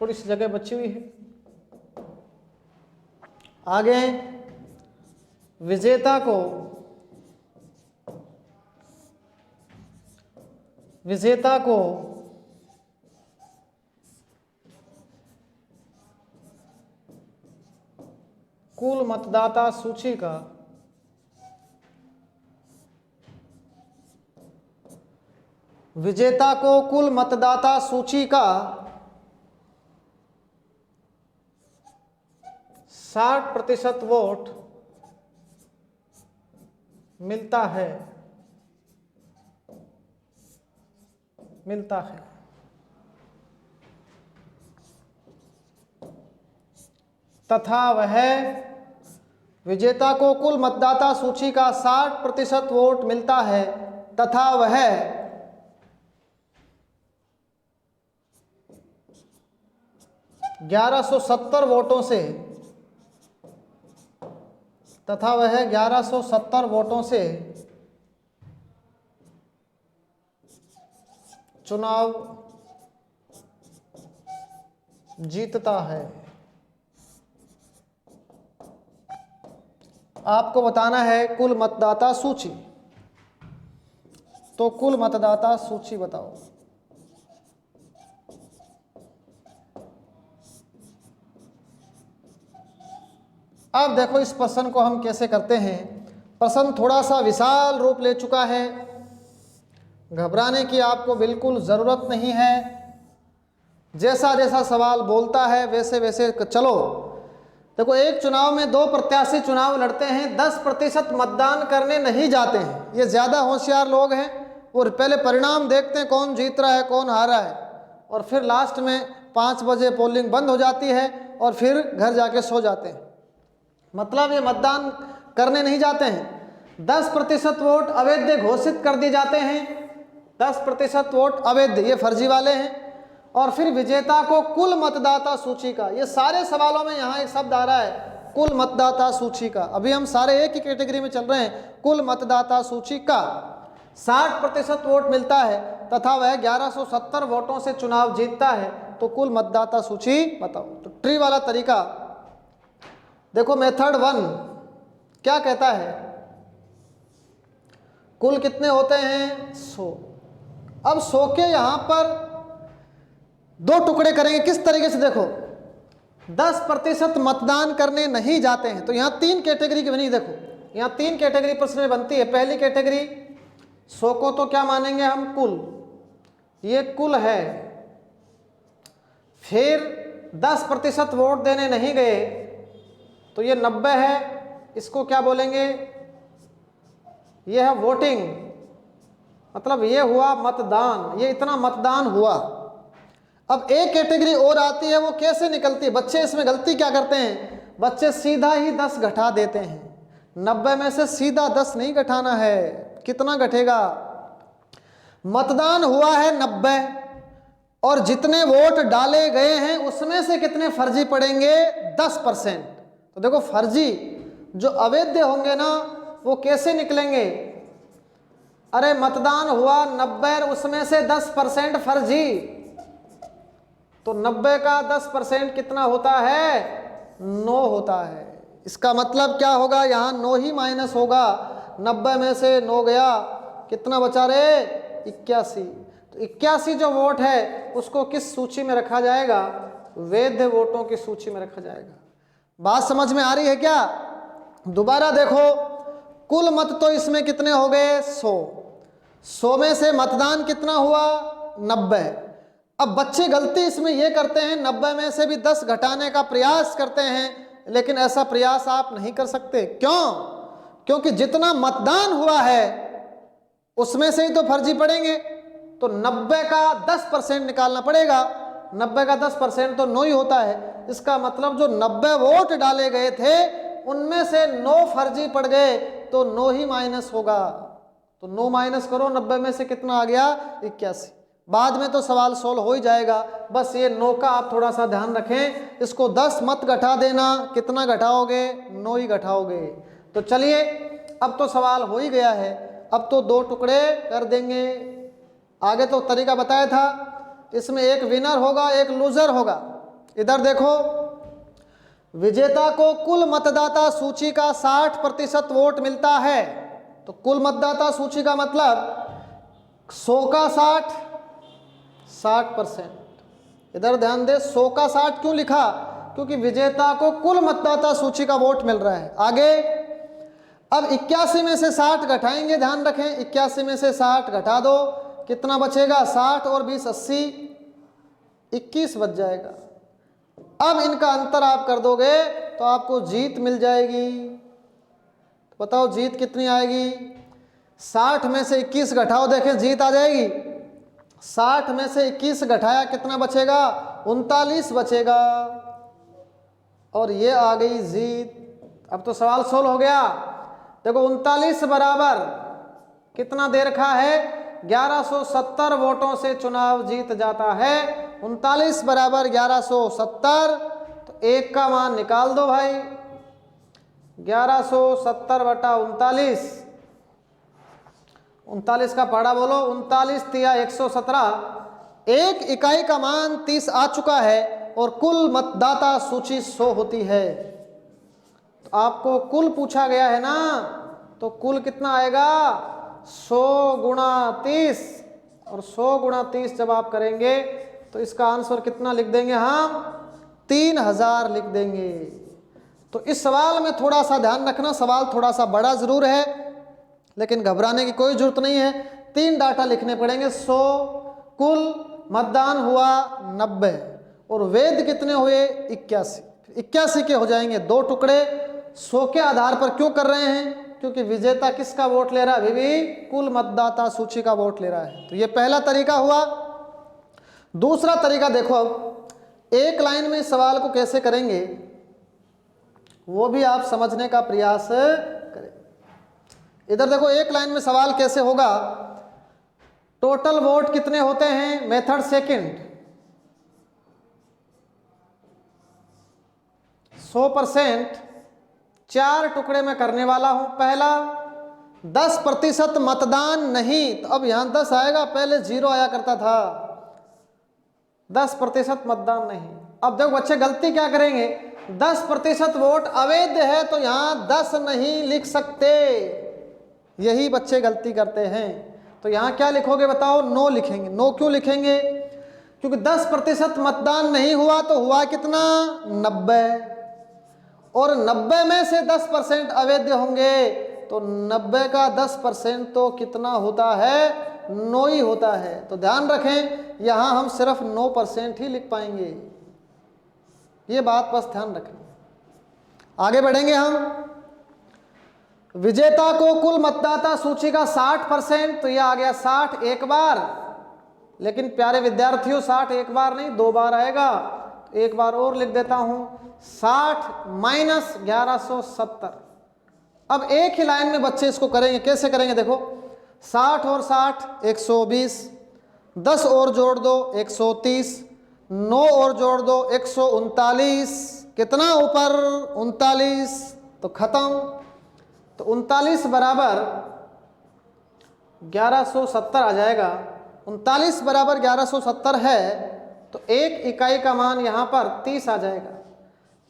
थोड़ी सी जगह बची हुई है। आगे विजेता को कुल मतदाता सूची का विजेता को कुल मतदाता सूची का 60% वोट मिलता है तथा वह विजेता को कुल मतदाता सूची का 60% वोट मिलता है तथा वह 1170 वोटों से चुनाव जीतता है। आपको बताना है कुल मतदाता सूची। तो कुल मतदाता सूची बताओ। अब देखो इस प्रश्न को हम कैसे करते हैं। प्रश्न थोड़ा सा विशाल रूप ले चुका है, घबराने की आपको बिल्कुल ज़रूरत नहीं है। जैसा जैसा सवाल बोलता है वैसे वैसे चलो। देखो एक चुनाव में 2 प्रत्याशी चुनाव लड़ते हैं, 10% मतदान करने नहीं जाते हैं। ये ज़्यादा होशियार लोग हैं, वो पहले परिणाम देखते हैं कौन जीत रहा है कौन हारा है, और फिर लास्ट में 5 बजे पोलिंग बंद हो जाती है और फिर घर जाके सो जाते हैं। मतलब ये मतदान करने नहीं जाते हैं। 10% वोट अवैध घोषित कर दिए जाते हैं। 10% वोट अवैध, ये फर्जी वाले हैं। और फिर विजेता को कुल मतदाता सूची का, ये सारे सवालों में यहाँ एक शब्द आ रहा है कुल मतदाता सूची का। अभी हम सारे एक ही कैटेगरी में चल रहे हैं। कुल मतदाता सूची का 60% वोट मिलता है तथा वह 1170 वोटों से चुनाव जीतता है। तो कुल मतदाता सूची बताओ। तो ट्री वाला तरीका देखो। मेथड 1 क्या कहता है, कुल कितने होते हैं 100। अब 100 के यहां पर 2 टुकड़े करेंगे। किस तरीके से देखो, 10% मतदान करने नहीं जाते हैं, तो यहां 3 कैटेगरी की बनी। देखो यहां 3 कैटेगरी प्रश्न में बनती है। पहली कैटेगरी 100 को तो क्या मानेंगे हम कुल, ये कुल है। फिर 10% वोट देने नहीं गए तो ये 90 है, इसको क्या बोलेंगे, ये है वोटिंग, मतलब ये हुआ मतदान, ये इतना मतदान हुआ। अब एक कैटेगरी और आती है, वो कैसे निकलती है। बच्चे इसमें गलती क्या करते हैं, बच्चे सीधा ही 10 घटा देते हैं। 90 में से सीधा 10 नहीं घटाना है। कितना घटेगा, मतदान हुआ है 90 और जितने वोट डाले गए हैं उसमें से कितने फर्जी पड़ेंगे, 10%। तो देखो फर्जी जो अवैध होंगे ना वो कैसे निकलेंगे। अरे मतदान हुआ 90 उसमें से 10% फर्जी, तो 90 का 10% कितना होता है, 9 होता है। इसका मतलब क्या होगा, यहाँ 9 ही माइनस होगा। 90 में से 9 गया, कितना बचा रे, 81। तो 81 जो वोट है उसको किस सूची में रखा जाएगा, वैध वोटों की सूची में रखा जाएगा। बात समझ में आ रही है क्या। दोबारा देखो, कुल मत तो इसमें कितने हो गए 100। 100 में से मतदान कितना हुआ 90। अब बच्चे गलती इसमें ये करते हैं 90 में से भी 10 घटाने का प्रयास करते हैं, लेकिन ऐसा प्रयास आप नहीं कर सकते। क्यों, क्योंकि जितना मतदान हुआ है उसमें से ही तो फर्जी पड़ेंगे, तो 90 का 10% निकालना पड़ेगा। 90 का 10% तो 9 ही होता है। इसका मतलब जो 90 वोट डाले गए थे उनमें से 9 फर्जी पड़ गए, तो 9 ही माइनस होगा। तो 9 माइनस करो, 90 में से कितना आ गया? 81। बाद में तो सवाल सोल्व हो ही जाएगा। बस ये 9 का आप थोड़ा सा ध्यान रखें, इसको 10 मत घटा देना। कितना घटाओगे? 9 ही घटाओगे। तो चलिए, अब तो सवाल हो ही गया है, अब तो 2 टुकड़े कर देंगे। आगे तो तरीका बताया था, इसमें एक विनर होगा, एक लूजर होगा। इधर देखो, विजेता को कुल मतदाता सूची का 60% वोट मिलता है। तो कुल मतदाता सूची का मतलब 100 का 60%। इधर ध्यान दे, 100 का 60 क्यों लिखा? क्योंकि विजेता को कुल मतदाता सूची का वोट मिल रहा है। आगे, अब 81 में से 60 घटाएंगे, ध्यान रखें, 81 में से 60 घटा दो, कितना बचेगा? 60 और 20 80, 21 बच जाएगा। अब इनका अंतर आप कर दोगे तो आपको जीत मिल जाएगी। तो बताओ जीत कितनी आएगी? 60 में से 21 घटाओ, देखें जीत आ जाएगी। 60 में से 21 घटाया, कितना बचेगा? 39 बचेगा, और ये आ गई जीत। अब तो सवाल सोल्व हो गया। देखो 39 बराबर कितना दे रखा है? 1170 वोटों से चुनाव जीत जाता है। 39 बराबर 1170, तो 1 का मान निकाल दो भाई। 1170 बटा 39, 39 का पहाड़ा बोलो। 39 तिया 117, 1 इकाई का मान 30 आ चुका है, और कुल मतदाता सूची 100 होती है। तो आपको कुल पूछा गया है ना, तो कुल कितना आएगा? 100 गुणा 30, और 100 गुणा 30 जब आप करेंगे तो इसका आंसर कितना लिख देंगे हम? 3000 लिख देंगे। तो इस सवाल में थोड़ा सा ध्यान रखना, सवाल थोड़ा सा बड़ा जरूर है, लेकिन घबराने की कोई जरूरत नहीं है। 3 डाटा लिखने पड़ेंगे। 100, कुल मतदान हुआ 90, और वेद कितने हुए? 81। 81 के हो जाएंगे 2 टुकड़े। 100 के आधार पर क्यों कर रहे हैं? क्योंकि विजेता किसका वोट ले रहा है? अभी भी कुल मतदाता सूची का वोट ले रहा है। तो ये पहला तरीका हुआ। दूसरा तरीका देखो, अब एक लाइन में सवाल को कैसे करेंगे वो भी आप समझने का प्रयास करें। इधर देखो, एक लाइन में सवाल कैसे होगा? टोटल वोट कितने होते हैं? Method second, 100%। 4 टुकड़े में करने वाला हूं। पहला, 10% मतदान नहीं, तो अब यहां 10 आएगा, पहले 0 आया करता था। 10% मतदान नहीं। अब देखो बच्चे गलती क्या करेंगे? 10% वोट अवैध है, तो यहां 10 नहीं लिख सकते, यही बच्चे गलती करते हैं। तो यहां क्या लिखोगे बताओ? 9 लिखेंगे। 9 क्यों लिखेंगे? क्योंकि 10% मतदान नहीं हुआ, तो हुआ कितना? 90, और 90 में से 10% अवैध होंगे, तो 90 का 10% तो कितना होता है? 9 ही होता है। तो ध्यान रखें, यहां हम सिर्फ 9% ही लिख पाएंगे, ये बात बस ध्यान रखें। आगे बढ़ेंगे हम। विजेता को कुल मतदाता सूची का 60%, तो यह आ गया 60 एक बार। लेकिन प्यारे विद्यार्थियों, 60 एक बार नहीं, 2 बार आएगा। तो एक बार और लिख देता हूं, 60 माइनस 1170। अब एक ही लाइन में बच्चे इसको करेंगे। कैसे करेंगे? देखो, 60 और 60 120, 10 और जोड़ दो 130, 9 और जोड़ दो 139, कितना ऊपर? 39, तो खत्म। तो 39 बराबर 1170 आ जाएगा। 39 बराबर 1170 है, तो 1 इकाई का मान यहां पर 30 आ जाएगा।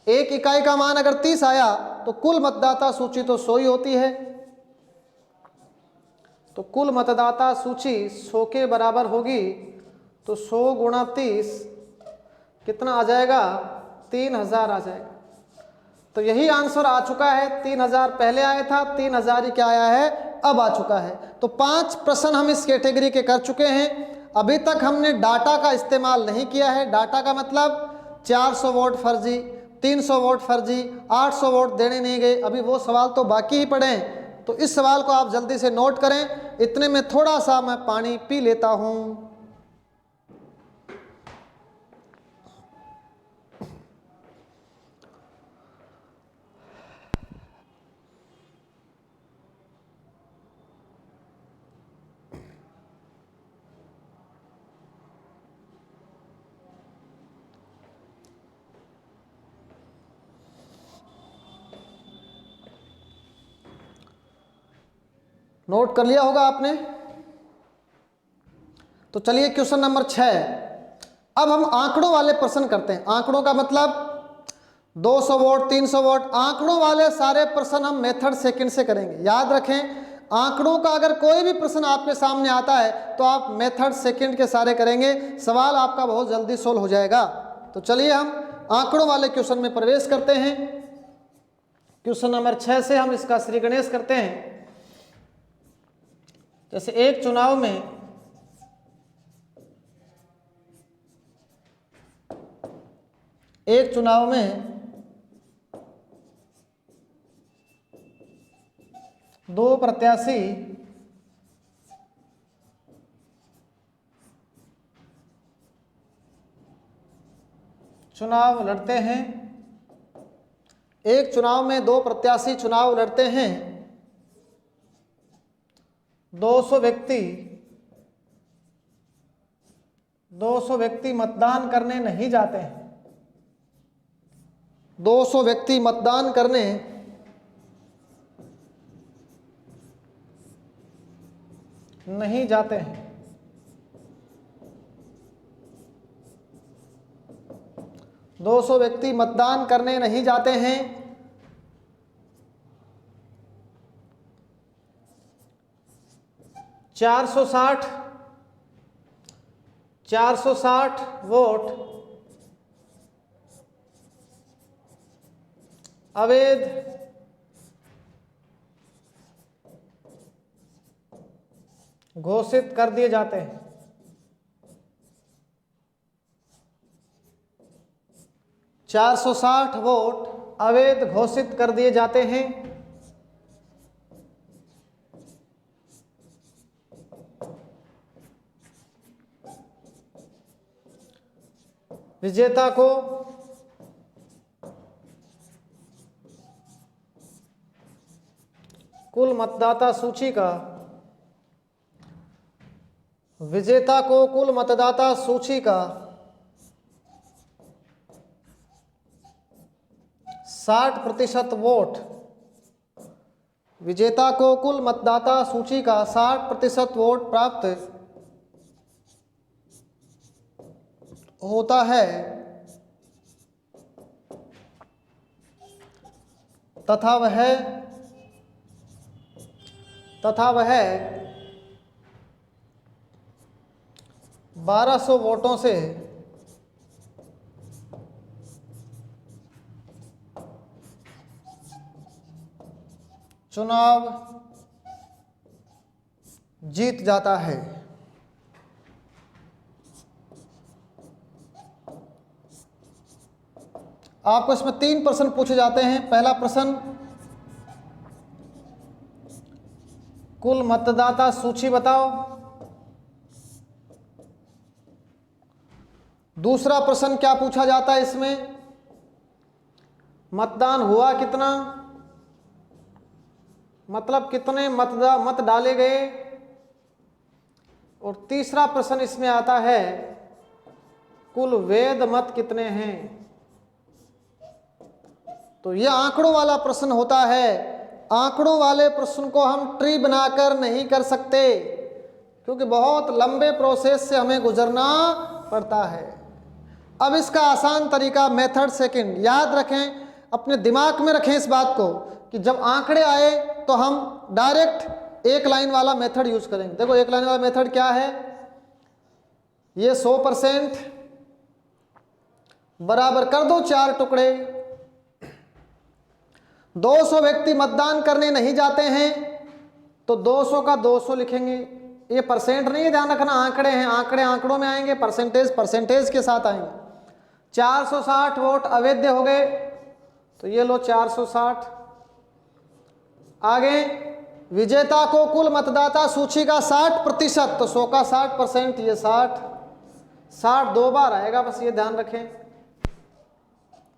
1 इकाई का मान अगर 30 आया, तो कुल मतदाता सूची तो 100 ही होती है। तो कुल मतदाता सूची 100 के बराबर होगी, तो 100 गुणा 30 कितना आ जाएगा? 3000 आ जाएगा। तो यही आंसर आ चुका है। 3000 पहले आया था, 3000 ही क्या आया है? अब आ चुका है। तो 5 प्रश्न हम इस कैटेगरी के कर चुके हैं। अभी तक हमने डाटा का इस्तेमाल नहीं किया है। डाटा का मतलब 400 वोट फर्जी, 300 वोट फर्जी, 800 वोट देने नहीं गए, अभी वो सवाल तो बाकी ही पड़े हैं। तो इस सवाल को आप जल्दी से नोट करें। इतने में थोड़ा सा मैं पानी पी लेता हूं। नोट कर लिया होगा आपने। तो चलिए क्वेश्चन नंबर 6। अब हम आंकड़ों वाले प्रश्न करते हैं। आंकड़ों का मतलब 200 वोट, 300 वोट, आंकड़ों वाले सारे प्रश्न हम मेथड सेकंड से करेंगे। याद रखें, आंकड़ों का अगर कोई भी प्रश्न आपके सामने आता है तो आप मेथड सेकंड के सारे करेंगे, सवाल आपका बहुत जल्दी सोल्व हो जाएगा। तो चलिए हम आंकड़ों वाले क्वेश्चन में प्रवेश करते हैं। क्वेश्चन नंबर 6 से हम इसका श्री गणेश करते हैं। जैसे एक चुनाव में दो प्रत्याशी चुनाव लड़ते हैं। एक चुनाव में दो प्रत्याशी चुनाव लड़ते हैं। 200 व्यक्ति मतदान करने नहीं जाते हैं। 200 व्यक्ति मतदान करने नहीं जाते हैं। 200 व्यक्ति मतदान करने नहीं जाते हैं। 460 वोट अवैध घोषित कर दिए जाते हैं। 460 वोट अवैध घोषित कर दिए जाते हैं। विजेता को कुल मतदाता सूची का 60% वोट, विजेता को कुल मतदाता सूची का 60% वोट प्राप्त होता है तथा वह 1200 वोटों से चुनाव जीत जाता है। आपको इसमें 3 प्रश्न पूछे जाते हैं। पहला प्रश्न, कुल मतदाता सूची बताओ। दूसरा प्रश्न क्या पूछा जाता है इसमें, मतदान हुआ कितना, मतलब कितने मत डाले गए। और तीसरा प्रश्न इसमें आता है, कुल वैध मत कितने हैं। तो यह आंकड़ों वाला प्रश्न होता है। आंकड़ों वाले प्रश्न को हम ट्री बनाकर नहीं कर सकते, क्योंकि बहुत लंबे प्रोसेस से हमें गुजरना पड़ता है। अब इसका आसान तरीका मेथड सेकंड। याद रखें, अपने दिमाग में रखें इस बात को कि जब आंकड़े आए तो हम डायरेक्ट एक लाइन वाला मेथड यूज करेंगे। देखो एक लाइन वाला मेथड क्या है, ये 100% बराबर कर दो 4 टुकड़े। 200 व्यक्ति मतदान करने नहीं जाते हैं तो 200 का 200 लिखेंगे। ये परसेंट नहीं है, ध्यान रखना, आंकड़े हैं, आंकड़े आंकड़ों में आएंगे, परसेंटेज के साथ आएंगे। 460 वोट अवैध हो गए, तो ये लो 460। आगे विजेता को कुल मतदाता सूची का 60%, तो 100 का 60%, ये 60 दो बार आएगा, बस ये ध्यान रखें।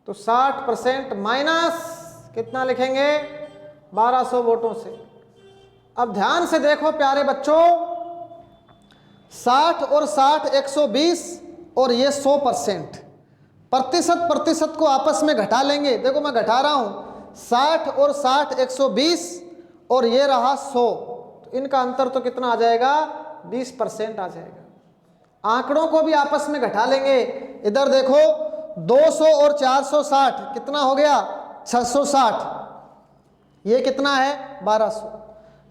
तो 60% माइनस कितना लिखेंगे, 1200 वोटों से। अब ध्यान से देखो प्यारे बच्चों, 60 और 60 120 और ये 100%, प्रतिशत को आपस में घटा लेंगे। देखो मैं घटा रहा हूं, 60 और 60 120 और ये रहा 100, तो इनका अंतर तो कितना आ जाएगा, 20% आ जाएगा। आंकड़ों को भी आपस में घटा लेंगे। इधर देखो 200 और 460 कितना हो गया, 660, ये कितना है 1200।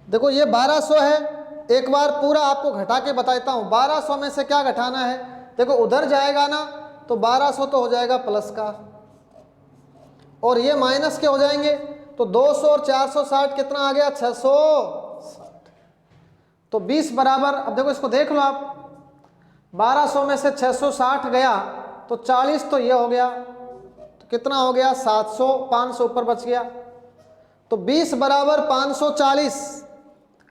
देखो ये 1200 है, एक बार पूरा आपको घटा के बताता हूं। 1200 में से क्या घटाना है, देखो उधर जाएगा ना तो 1200 तो हो जाएगा प्लस का, और ये माइनस के हो जाएंगे। तो 200 और 460 कितना आ गया, 660। तो 20 बराबर, अब देखो इसको देख लो आप, 1200 में से 660 गया तो 40, तो ये हो गया, तो कितना हो गया 700, 500 ऊपर बच गया। तो 20 बराबर 540,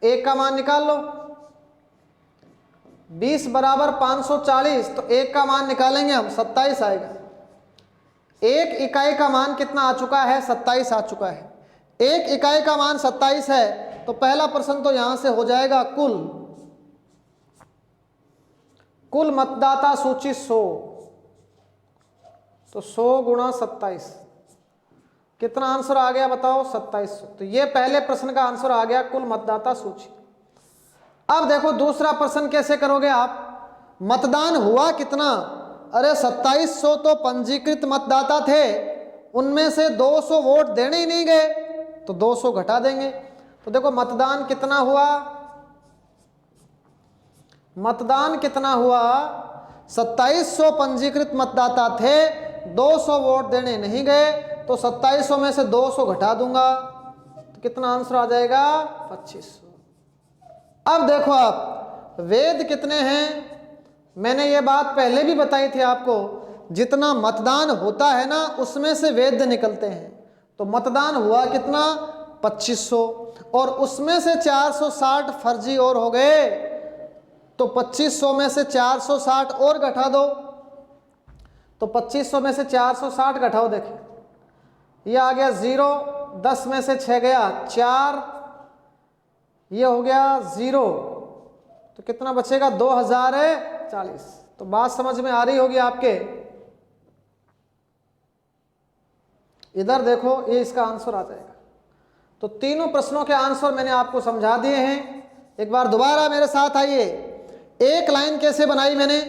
एक का मान निकाल लो। 20 बराबर 540, तो एक का मान निकालेंगे हम, 27 आएगा। एक इकाई का मान कितना आ चुका है, 27 आ चुका है। एक इकाई का मान 27 है, तो पहला प्रश्न तो यहां से हो जाएगा, कुल मतदाता सूची 100, तो 100 गुणा 27, कितना आंसर आ गया बताओ, 2700। तो ये पहले प्रश्न का आंसर आ गया, कुल मतदाता सूची। अब देखो दूसरा प्रश्न कैसे करोगे आप, मतदान हुआ कितना, अरे 2700 तो पंजीकृत मतदाता थे, उनमें से 200 वोट देने ही नहीं गए, तो 200 घटा देंगे। तो देखो मतदान कितना हुआ, मतदान कितना हुआ, 2700 पंजीकृत मतदाता थे, 200 वोट देने नहीं गए, तो 2700 में से 200 घटा दूंगा, तो कितना आंसर आ जाएगा, 2500। अब देखो आप, वेद कितने हैं, मैंने ये बात पहले भी बताई थी आपको, जितना मतदान होता है ना उसमें से वेद निकलते हैं। तो मतदान हुआ कितना, 2500, और उसमें से 460 फर्जी और हो गए, तो 2500 में से 460 और घटा दो, तो 2500 में से 460 घटाओ, देखिए ये आ गया 0, 10 में से 6 गया 4, ये हो गया 0, तो कितना बचेगा, 2040। तो बात समझ में आ रही होगी आपके। इधर देखो, ये इसका आंसर आ जाएगा। तो तीनों प्रश्नों के आंसर मैंने आपको समझा दिए हैं। एक बार दोबारा मेरे साथ आइए। एक लाइन कैसे बनाई मैंने,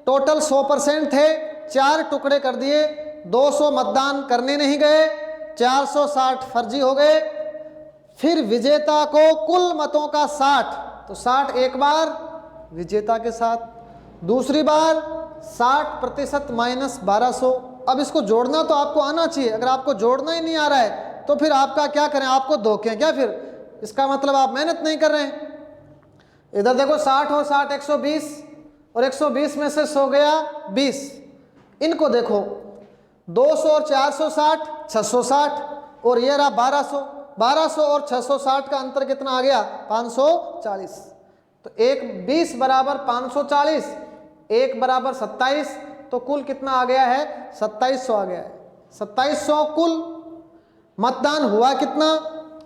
टोटल 100% थे, 4 टुकड़े कर दिए, 200 मतदान करने नहीं गए, 460 फर्जी हो गए। फिर विजेता को कुल मतों का 60, तो 60 एक बार विजेता के साथ, दूसरी बार 60% माइनस 1200। अब इसको जोड़ना तो आपको आना चाहिए, अगर आपको जोड़ना ही नहीं आ रहा है तो फिर आपका क्या करें, आपको धोखे क्या, फिर इसका मतलब आप मेहनत नहीं कर रहे हैं। इधर देखो 60 और 60 120, और 120 में से 100 गया 20। इनको देखो 200 और 460 660, और ये रहा 1200। 1200 और 660 का अंतर कितना आ गया, 540। तो एक 20 बराबर 540, एक बराबर 27, तो कुल कितना आ गया है, 2700 आ गया है। 2700 कुल मतदान हुआ कितना,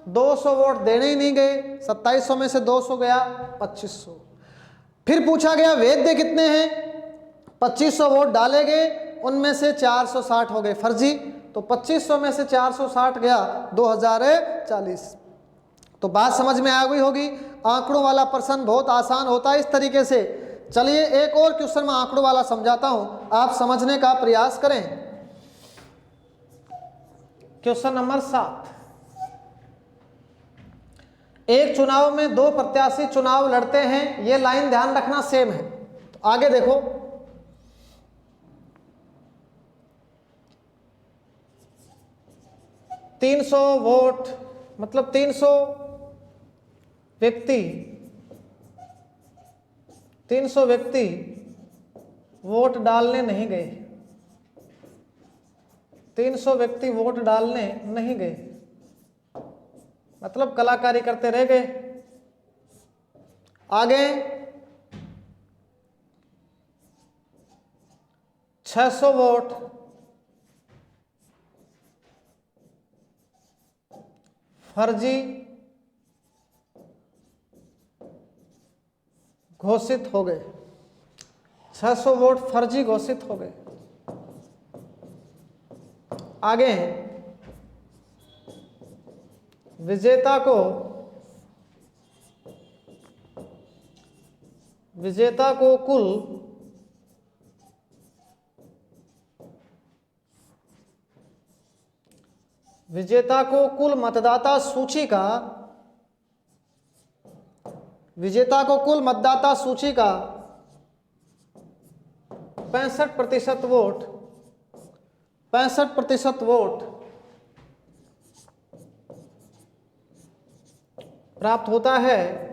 200 वोट देने ही नहीं गए, 2700 में से 200 गया 2500। फिर पूछा गया वेद्य कितने हैं, 2500 वोट डाले गए, उनमें से 460 हो गए फर्जी, तो 2500 में से 460 गया 2040। तो बात समझ में आ गई होगी। आंकड़ों वाला प्रश्न बहुत आसान होता है इस तरीके से। चलिए एक और क्वेश्चन मैं आंकड़ों वाला समझाता हूं, आप समझने का प्रयास करें। Question number 7। एक चुनाव में 2 प्रत्याशी चुनाव लड़ते हैं, ये लाइन ध्यान रखना सेम है। तो आगे देखो, $300 वोट, मतलब 300 व्यक्ति वोट डालने नहीं गए, 300 व्यक्ति वोट डालने नहीं गए, मतलब कलाकारी करते रह गए। आगे 600 वोट फर्जी घोषित हो गए। 600 वोट फर्जी घोषित हो गए। आगे विजेता को कुल मतदाता सूची का 65% वोट प्राप्त होता है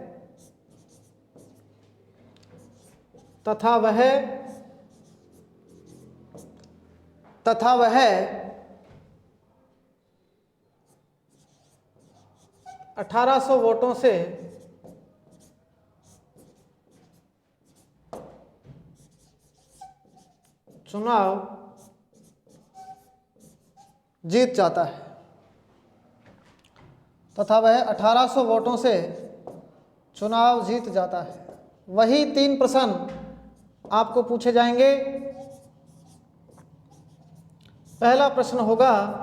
तथा वह 1800 वोटों से चुनाव जीत जाता है। तथा वह 1800 वोटों से चुनाव जीत जाता है। वही 3 प्रश्न आपको पूछे जाएंगे। पहला प्रश्न होगा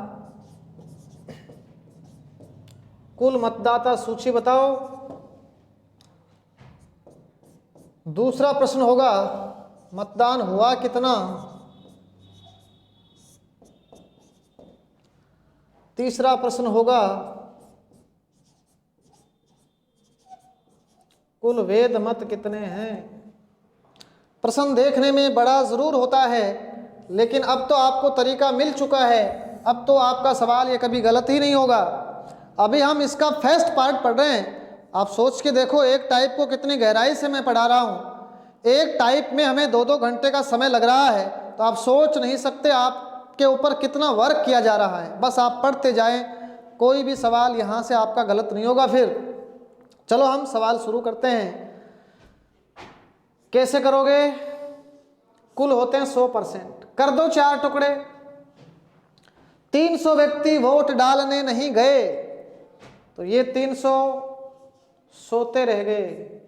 कुल मतदाता सूची बताओ। दूसरा प्रश्न होगा मतदान हुआ कितना। तीसरा प्रश्न होगा कुल वेद मत कितने हैं। प्रश्न देखने में बड़ा ज़रूर होता है, लेकिन अब तो आपको तरीका मिल चुका है। अब तो आपका सवाल ये कभी गलत ही नहीं होगा। अभी हम इसका फर्स्ट पार्ट पढ़ रहे हैं। आप सोच के देखो, एक टाइप को कितनी गहराई से मैं पढ़ा रहा हूँ। एक टाइप में हमें 2-2 घंटे का समय लग रहा है, तो आप सोच नहीं सकते आपके ऊपर कितना वर्क किया जा रहा है। बस आप पढ़ते जाएं, कोई भी सवाल यहाँ से आपका गलत नहीं होगा। फिर चलो हम सवाल शुरू करते हैं। कैसे करोगे? कुल होते हैं 100%। कर दो 4 टुकड़े। 300 व्यक्ति वोट डालने नहीं गए, तो ये 300 सोते रह गए।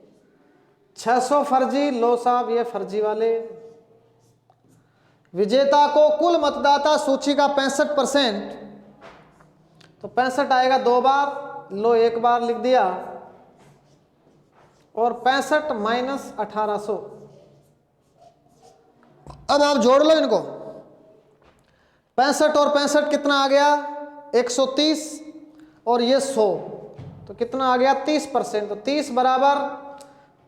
600 फर्जी, लो साहब ये फर्जी वाले। विजेता को कुल मतदाता सूची का 65%, तो 65 आएगा 2 बार, लो 1 बार लिख दिया। और 65 माइनस 1800। अब आप जोड़ लो इनको। 65 और 65 कितना आ गया? 130 और ये 100, तो कितना आ गया? 30%। तो 30 बराबर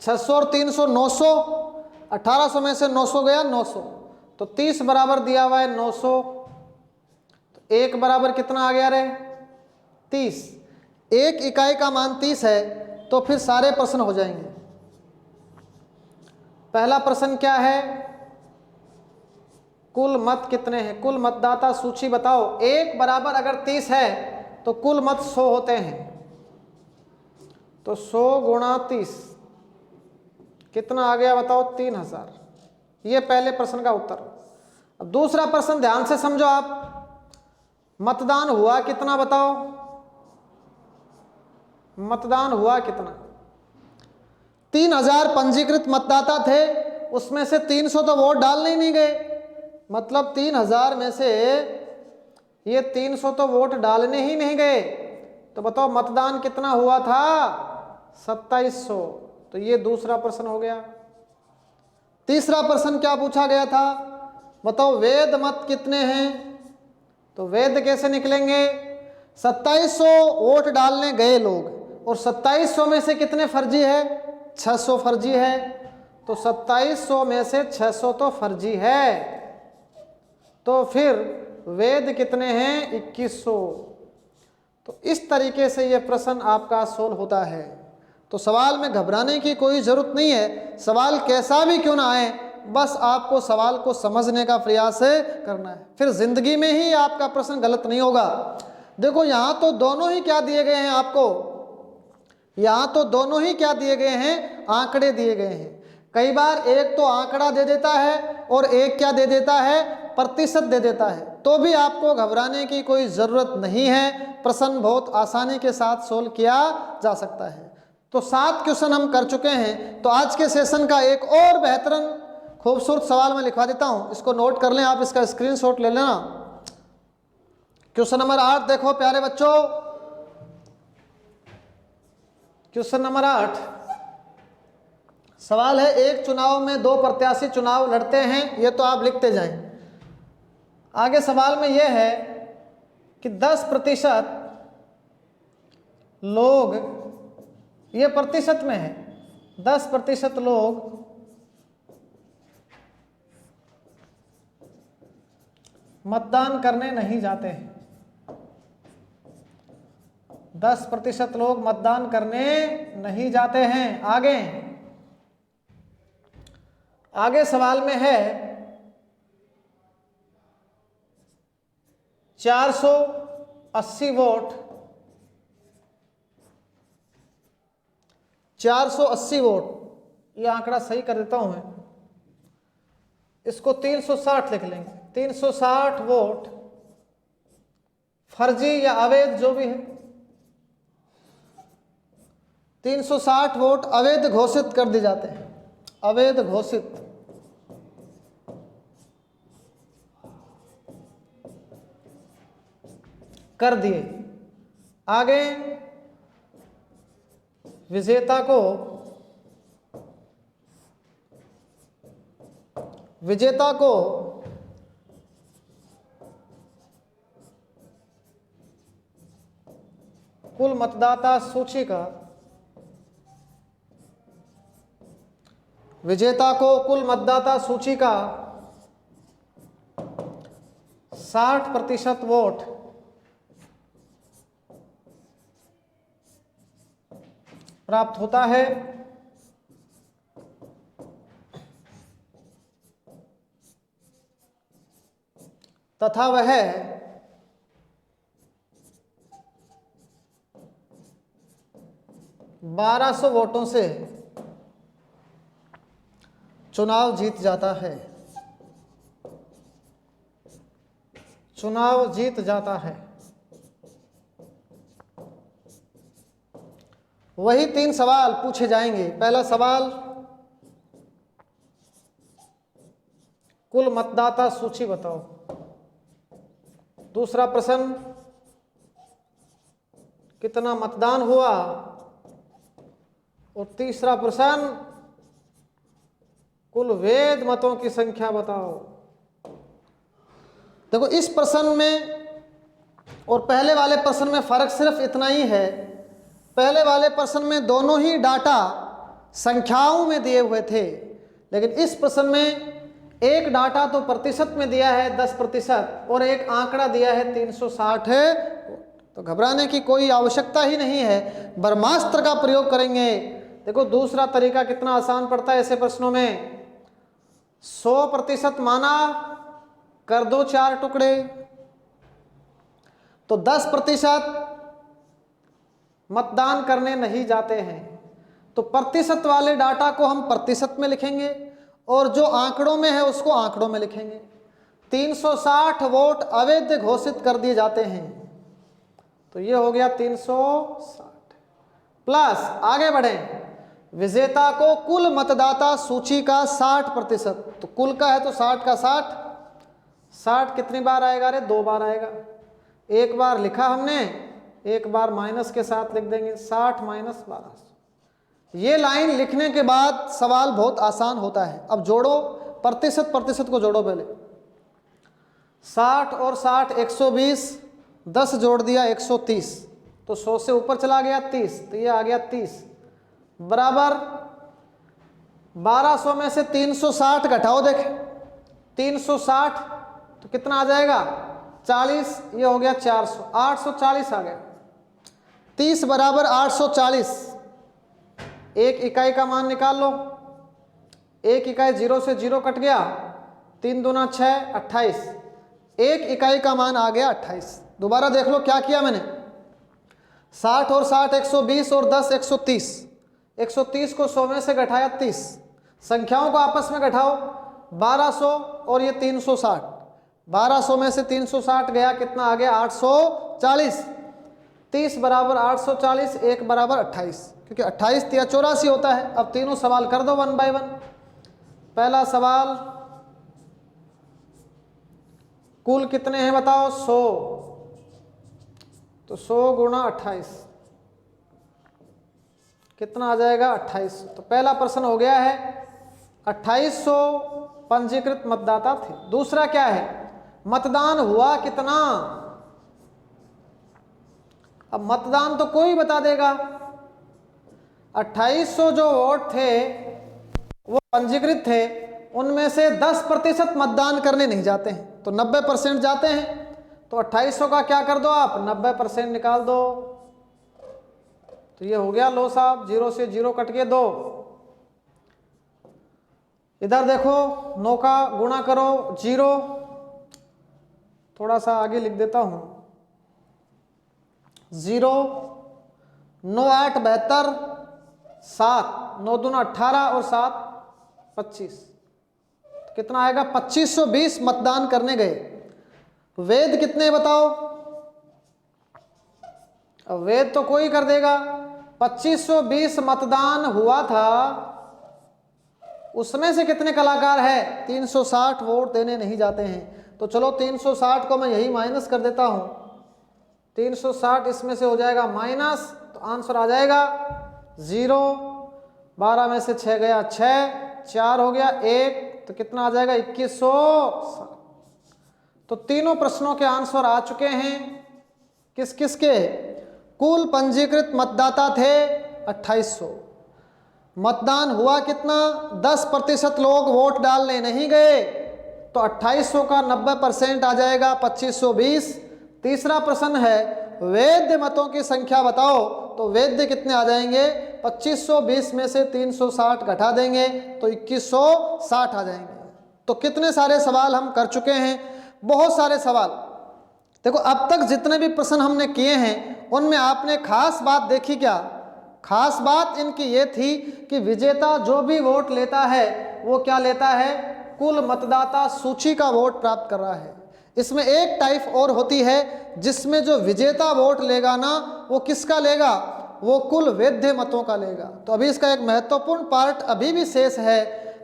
600 और 300 900। 1800 में से 900 गया 900, तो 30 बराबर दिया हुआ है 900। तो 1 बराबर कितना आ गया रे? 30। 1 इकाई का मान 30 है, तो फिर सारे प्रश्न हो जाएंगे। पहला प्रश्न क्या है? कुल मत कितने हैं? कुल मतदाता सूची बताओ। 1 बराबर अगर 30 है तो कुल मत 100 होते हैं, तो 100 गुणा 30 कितना आ गया बताओ? 3000। ये पहले प्रश्न का उत्तर। अब दूसरा प्रश्न ध्यान से समझो आप। मतदान हुआ कितना बताओ? मतदान हुआ कितना? 3000 पंजीकृत मतदाता थे, उसमें से 300 तो वोट डालने ही नहीं गए। मतलब 3000 में से ये 300 तो वोट डालने ही नहीं गए। तो बताओ मतदान कितना हुआ था? 2700। तो ये दूसरा प्रश्न हो गया। तीसरा प्रश्न क्या पूछा गया था? बताओ वेद मत कितने हैं। तो वेद कैसे निकलेंगे? 2700 वोट डालने गए लोग, और 2700 में से कितने फर्जी है? 600 फर्जी है। तो 2700 में से 600 तो फर्जी है। तो फिर वेद कितने हैं? 2100। तो इस तरीके से यह प्रश्न आपका सोल्व होता है। तो सवाल में घबराने की कोई ज़रूरत नहीं है। सवाल कैसा भी क्यों ना आए, बस आपको सवाल को समझने का प्रयास करना है। फिर ज़िंदगी में ही आपका प्रश्न गलत नहीं होगा। देखो यहाँ तो दोनों ही क्या दिए गए हैं आपको? यहाँ तो दोनों ही क्या दिए गए हैं, आंकड़े दिए गए हैं। कई बार एक तो आंकड़ा दे देता है और एक क्या दे देता है, प्रतिशत दे देता है, तो भी आपको घबराने की कोई ज़रूरत नहीं है, प्रश्न बहुत आसानी के साथ सोल्व किया जा सकता है। तो 7 क्वेश्चन हम कर चुके हैं। तो आज के सेशन का एक और बेहतरीन खूबसूरत सवाल मैं लिखवा देता हूँ, इसको नोट कर लें, आप इसका स्क्रीनशॉट ले लेना। क्वेश्चन नंबर 8 देखो प्यारे बच्चों, क्वेश्चन नंबर 8 सवाल है, एक चुनाव में 2 प्रत्याशी चुनाव लड़ते हैं। ये तो आप लिखते जाएं। आगे सवाल में यह है कि 10% लोग, ये प्रतिशत में है, 10% लोग मतदान करने नहीं जाते हैं। 10% लोग मतदान करने नहीं जाते हैं। आगे सवाल में है 480 वोट, 480 वोट, ये आंकड़ा सही कर देता हूं मैं, इसको 360 लिख लेंगे। 360 वोट फर्जी या अवैध जो भी है, 360 वोट अवैध घोषित कर दिए जाते हैं, अवैध घोषित कर दिए। आगे विजेता को कुल मतदाता सूची का, विजेता को कुल मतदाता सूची का 60% वोट प्राप्त होता है। तथा वह 1200 वोटों से चुनाव जीत जाता है, चुनाव जीत जाता है। वही 3 सवाल पूछे जाएंगे। पहला सवाल, कुल मतदाता सूची बताओ। दूसरा प्रश्न, कितना मतदान हुआ। और तीसरा प्रश्न, कुल वैध मतों की संख्या बताओ। देखो इस प्रश्न में और पहले वाले प्रश्न में फर्क सिर्फ इतना ही है, पहले वाले प्रश्न में दोनों ही डाटा संख्याओं में दिए हुए थे, लेकिन इस प्रश्न में एक डाटा तो प्रतिशत में दिया है 10% और एक आंकड़ा दिया है 360 है। तो घबराने की कोई आवश्यकता ही नहीं है, ब्रह्मास्त्र का प्रयोग करेंगे। देखो दूसरा तरीका कितना आसान पड़ता है ऐसे प्रश्नों में। 100% माना, कर दो 4 टुकड़े, तो 10% मतदान करने नहीं जाते हैं। तो प्रतिशत वाले डाटा को हम प्रतिशत में लिखेंगे और जो आंकड़ों में है उसको आंकड़ों में लिखेंगे। 360 वोट अवैध घोषित कर दिए जाते हैं, तो ये हो गया 360 प्लस, आगे बढ़ें, विजेता को कुल मतदाता सूची का 60%, तो कुल का है तो 60 का 60 कितनी बार आएगा रे, 2 बार आएगा। एक बार लिखा हमने, एक बार माइनस के साथ लिख देंगे, 60 माइनस 1200। ये लाइन लिखने के बाद सवाल बहुत आसान होता है। अब जोड़ो, प्रतिशत को जोड़ो पहले। 60 और 60 120, 10 जोड़ दिया 130, तो 100 से ऊपर चला गया 30, तो ये आ गया 30 बराबर 1200 में से 360 घटाओ। देख 360 तो कितना आ जाएगा 40, ये हो गया 400, 840 आ गया। 30 बराबर 840, एक इकाई का मान निकाल लो। एक इकाई 0 से 0 कट गया, 3 दूना 6, 28, एक इकाई का मान आ गया 28। दोबारा देख लो क्या किया मैंने, 60 और 60 120 और 10 130। 130 को 100 में से घटाया 30। संख्याओं को आपस में घटाओ 1200 और ये 360। 1200 में से 360 गया, कितना आ गया 840। 30 बराबर 840, 1 बराबर 28, क्योंकि 28 तिया 84 होता है। अब तीनों सवाल कर दो 1 बाय 1। पहला सवाल, कुल कितने हैं बताओ 100, तो 100 गुणा 28 कितना आ जाएगा 28। तो पहला प्रश्न हो गया है। 2800 पंजीकृत मतदाता थे। दूसरा क्या है, मतदान हुआ कितना। अब मतदान तो कोई बता देगा। 2800 जो वोट थे वो पंजीकृत थे, उनमें से 10% मतदान करने नहीं जाते हैं, तो 90% जाते हैं। तो 2800 का क्या कर दो आप 90% निकाल दो। तो ये हो गया, लो साहब 0 से 0 कट के 2। इधर देखो 9 का गुणा करो 0, थोड़ा सा आगे लिख देता हूं 0, 9 8 72, 7 9 दूना 18 और 7 25, तो कितना आएगा 2520 मतदान करने गए। वेद कितने बताओ। अब वेद तो कोई कर देगा। 2520 मतदान हुआ था, उसमें से कितने कलाकार है 360 वोट देने नहीं जाते हैं। तो चलो 360 को मैं यही माइनस कर देता हूं। 360 इसमें से हो जाएगा माइनस, तो आंसर आ जाएगा 0। 12 में से 6 गया 6, 4 हो गया 1, तो कितना आ जाएगा 2100। तो तीनों प्रश्नों के आंसर आ चुके हैं। किस किस के, कुल पंजीकृत मतदाता थे 2800। मतदान हुआ कितना 10% लोग वोट डालने नहीं गए, तो 2800 का 90% आ जाएगा 2520। तीसरा प्रश्न है वैध मतों की संख्या बताओ, तो वैध कितने आ जाएंगे 2520 में से 360 घटा देंगे तो 2160 आ जाएंगे। तो कितने सारे सवाल हम कर चुके हैं, बहुत सारे सवाल। देखो अब तक जितने भी प्रश्न हमने किए हैं उनमें आपने खास बात देखी क्या, खास बात इनकी ये थी कि विजेता जो भी वोट लेता है वो क्या लेता है, कुल मतदाता सूची का वोट प्राप्त कर रहा है। इसमें एक टाइप और होती है जिसमें जो विजेता वोट लेगा ना वो किसका लेगा, वो कुल वैध मतों का लेगा। तो अभी इसका एक महत्वपूर्ण पार्ट अभी भी शेष है।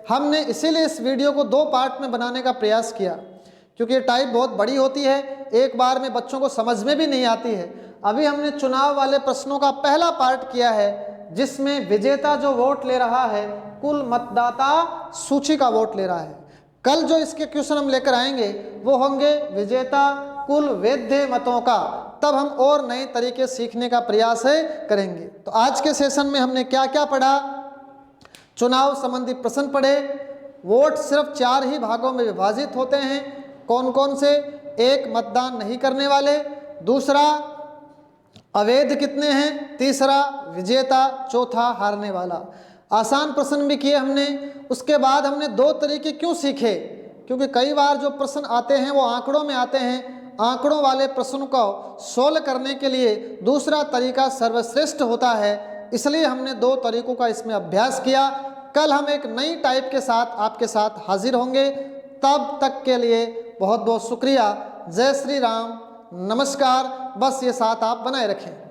हमने इसीलिए इस वीडियो को 2 पार्ट में बनाने का प्रयास किया, क्योंकि ये टाइप बहुत बड़ी होती है, एक बार में बच्चों को समझ में भी नहीं आती है। अभी हमने चुनाव वाले प्रश्नों का पहला पार्ट किया है जिसमें विजेता जो वोट ले रहा है कुल मतदाता सूची का वोट ले रहा है। कल जो इसके क्वेश्चन हम लेकर आएंगे वो होंगे विजेता कुल वैध मतों का, तब हम और नए तरीके सीखने का प्रयास करेंगे। तो आज के सेशन में हमने क्या क्या पढ़ा, चुनाव संबंधी प्रश्न पढ़े। वोट सिर्फ 4 ही भागों में विभाजित होते हैं, कौन कौन से, एक मतदान नहीं करने वाले, दूसरा अवैध कितने हैं, तीसरा विजेता, चौथा हारने वाला। आसान प्रश्न भी किए हमने। उसके बाद हमने 2 तरीके क्यों सीखे, क्योंकि कई बार जो प्रश्न आते हैं वो आंकड़ों में आते हैं। आंकड़ों वाले प्रश्न को सोल्व करने के लिए दूसरा तरीका सर्वश्रेष्ठ होता है, इसलिए हमने 2 तरीकों का इसमें अभ्यास किया। कल हम एक नई टाइप के साथ आपके साथ हाजिर होंगे। तब तक के लिए बहुत बहुत शुक्रिया। जय श्री राम, नमस्कार। बस ये साथ आप बनाए रखें।